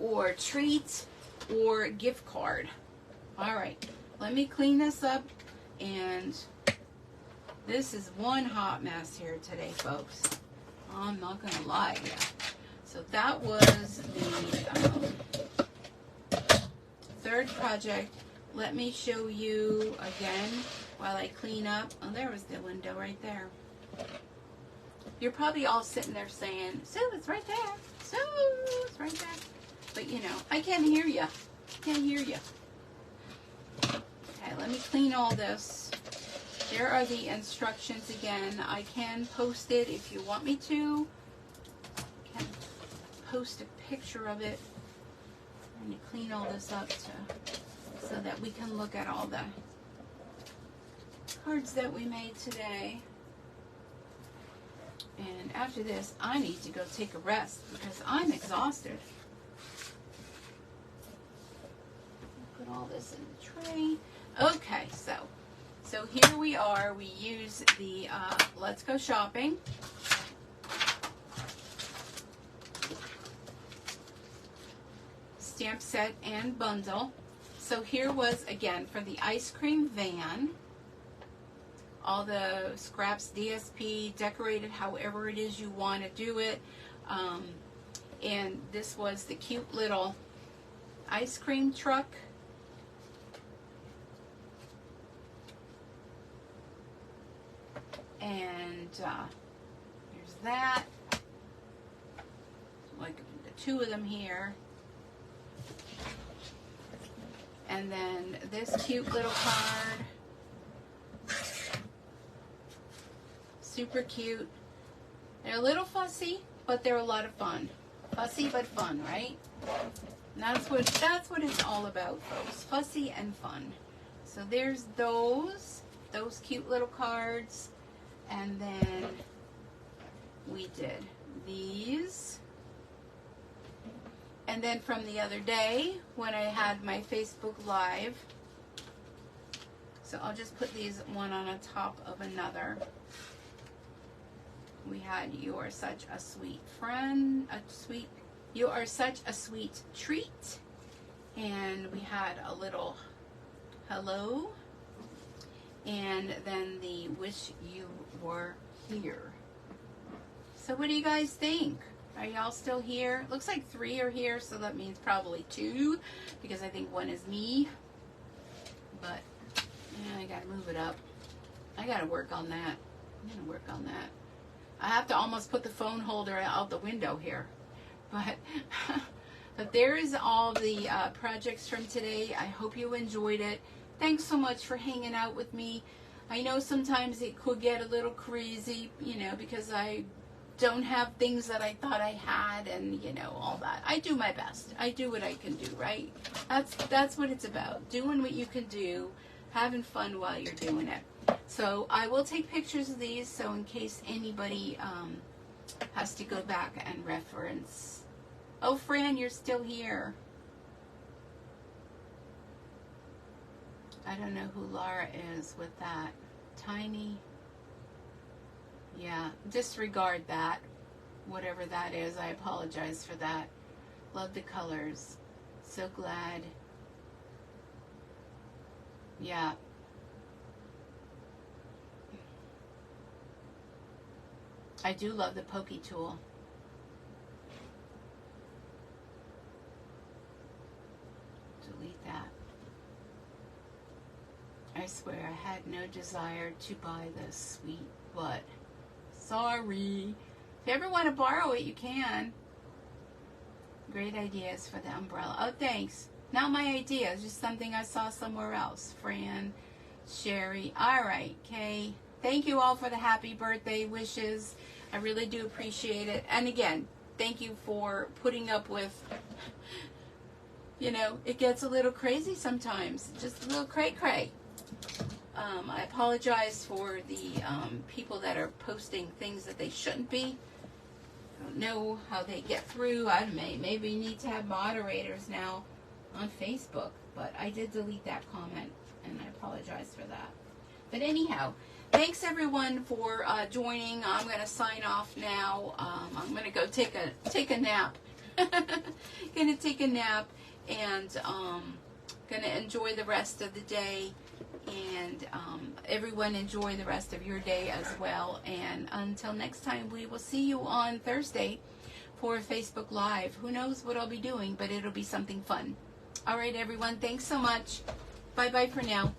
or treats, or gift card. All right, let me clean this up, and this is one hot mess here today, folks. I'm not gonna lie. So that was the third project. Let me show you again while I clean up. Oh, there was the window right there. You're probably all sitting there saying, Sue, it's right there. Sue, it's right there. But you know, I can't hear you. Can't hear you. Okay, let me clean all this. There are the instructions again. I can post it if you want me to. I can post a picture of it. I'm going to clean all this up so that we can look at all the cards that we made today. And after this, I need to go take a rest because I'm exhausted. Put all this in the tray. Okay, so here we are. We use the Let's Go Shopping. Stamp set and bundle. So here was, again, for the ice cream van. All the scraps, DSP, decorated however it is you want to do it. And this was the cute little ice cream truck. And here's that. Like the two of them here. And then this cute little card. Super cute. They're a little fussy, but they're a lot of fun. Fussy but fun, right? And that's what it's all about, folks. Fussy and fun. So there's those cute little cards. And then we did these. And then from the other day when I had my Facebook Live. So I'll just put these one on top of another. We had You Are Such a Sweet Friend, You Are Such a Sweet Treat. And we had a little hello. And then the Wish You Were Here. So what do you guys think? Are y'all still here? Looks like 3 are here, so that means probably 2, because I think 1 is me. But yeah, I gotta move it up. I gotta work on that. I'm gonna work on that. I have to almost put the phone holder out the window here. But there is all the projects from today. I hope you enjoyed it. Thanks so much for hanging out with me. I know sometimes it could get a little crazy, you know, because I don't have things that I thought I had, and you know, all that. I do my best. I do what I can do, right? That's what it's about. Doing what you can do, having fun while you're doing it. So I will take pictures of these, so in case anybody has to go back and reference. Oh, Fran, you're still here. I don't know who Laura is with that. Tiny. Yeah, disregard that. Whatever that is, I apologize for that. Love the colors. So glad. Yeah. I do love the pokey tool. Delete that. I swear I had no desire to buy this sweet, but sorry. If you ever want to borrow it, you can. Great ideas for the umbrella. Oh, thanks. Not my idea. It's just something I saw somewhere else. Fran, Sherry. All right, Kay. Thank you all for the happy birthday wishes. I really do appreciate it. And again, thank you for putting up with, you know, it gets a little crazy sometimes. Just a little cray-cray. I apologize for the people that are posting things that they shouldn't be. I don't know how they get through. I maybe need to have moderators now on Facebook. But I did delete that comment, and I apologize for that. But anyhow, thanks everyone for joining. I'm going to sign off now. I'm going to go take a nap. Going to take a nap and going to enjoy the rest of the day. And everyone enjoy the rest of your day as well. And until next time, we will see you on Thursday for Facebook Live. Who knows what I'll be doing, but it'll be something fun. All right, everyone. Thanks so much. Bye-bye for now.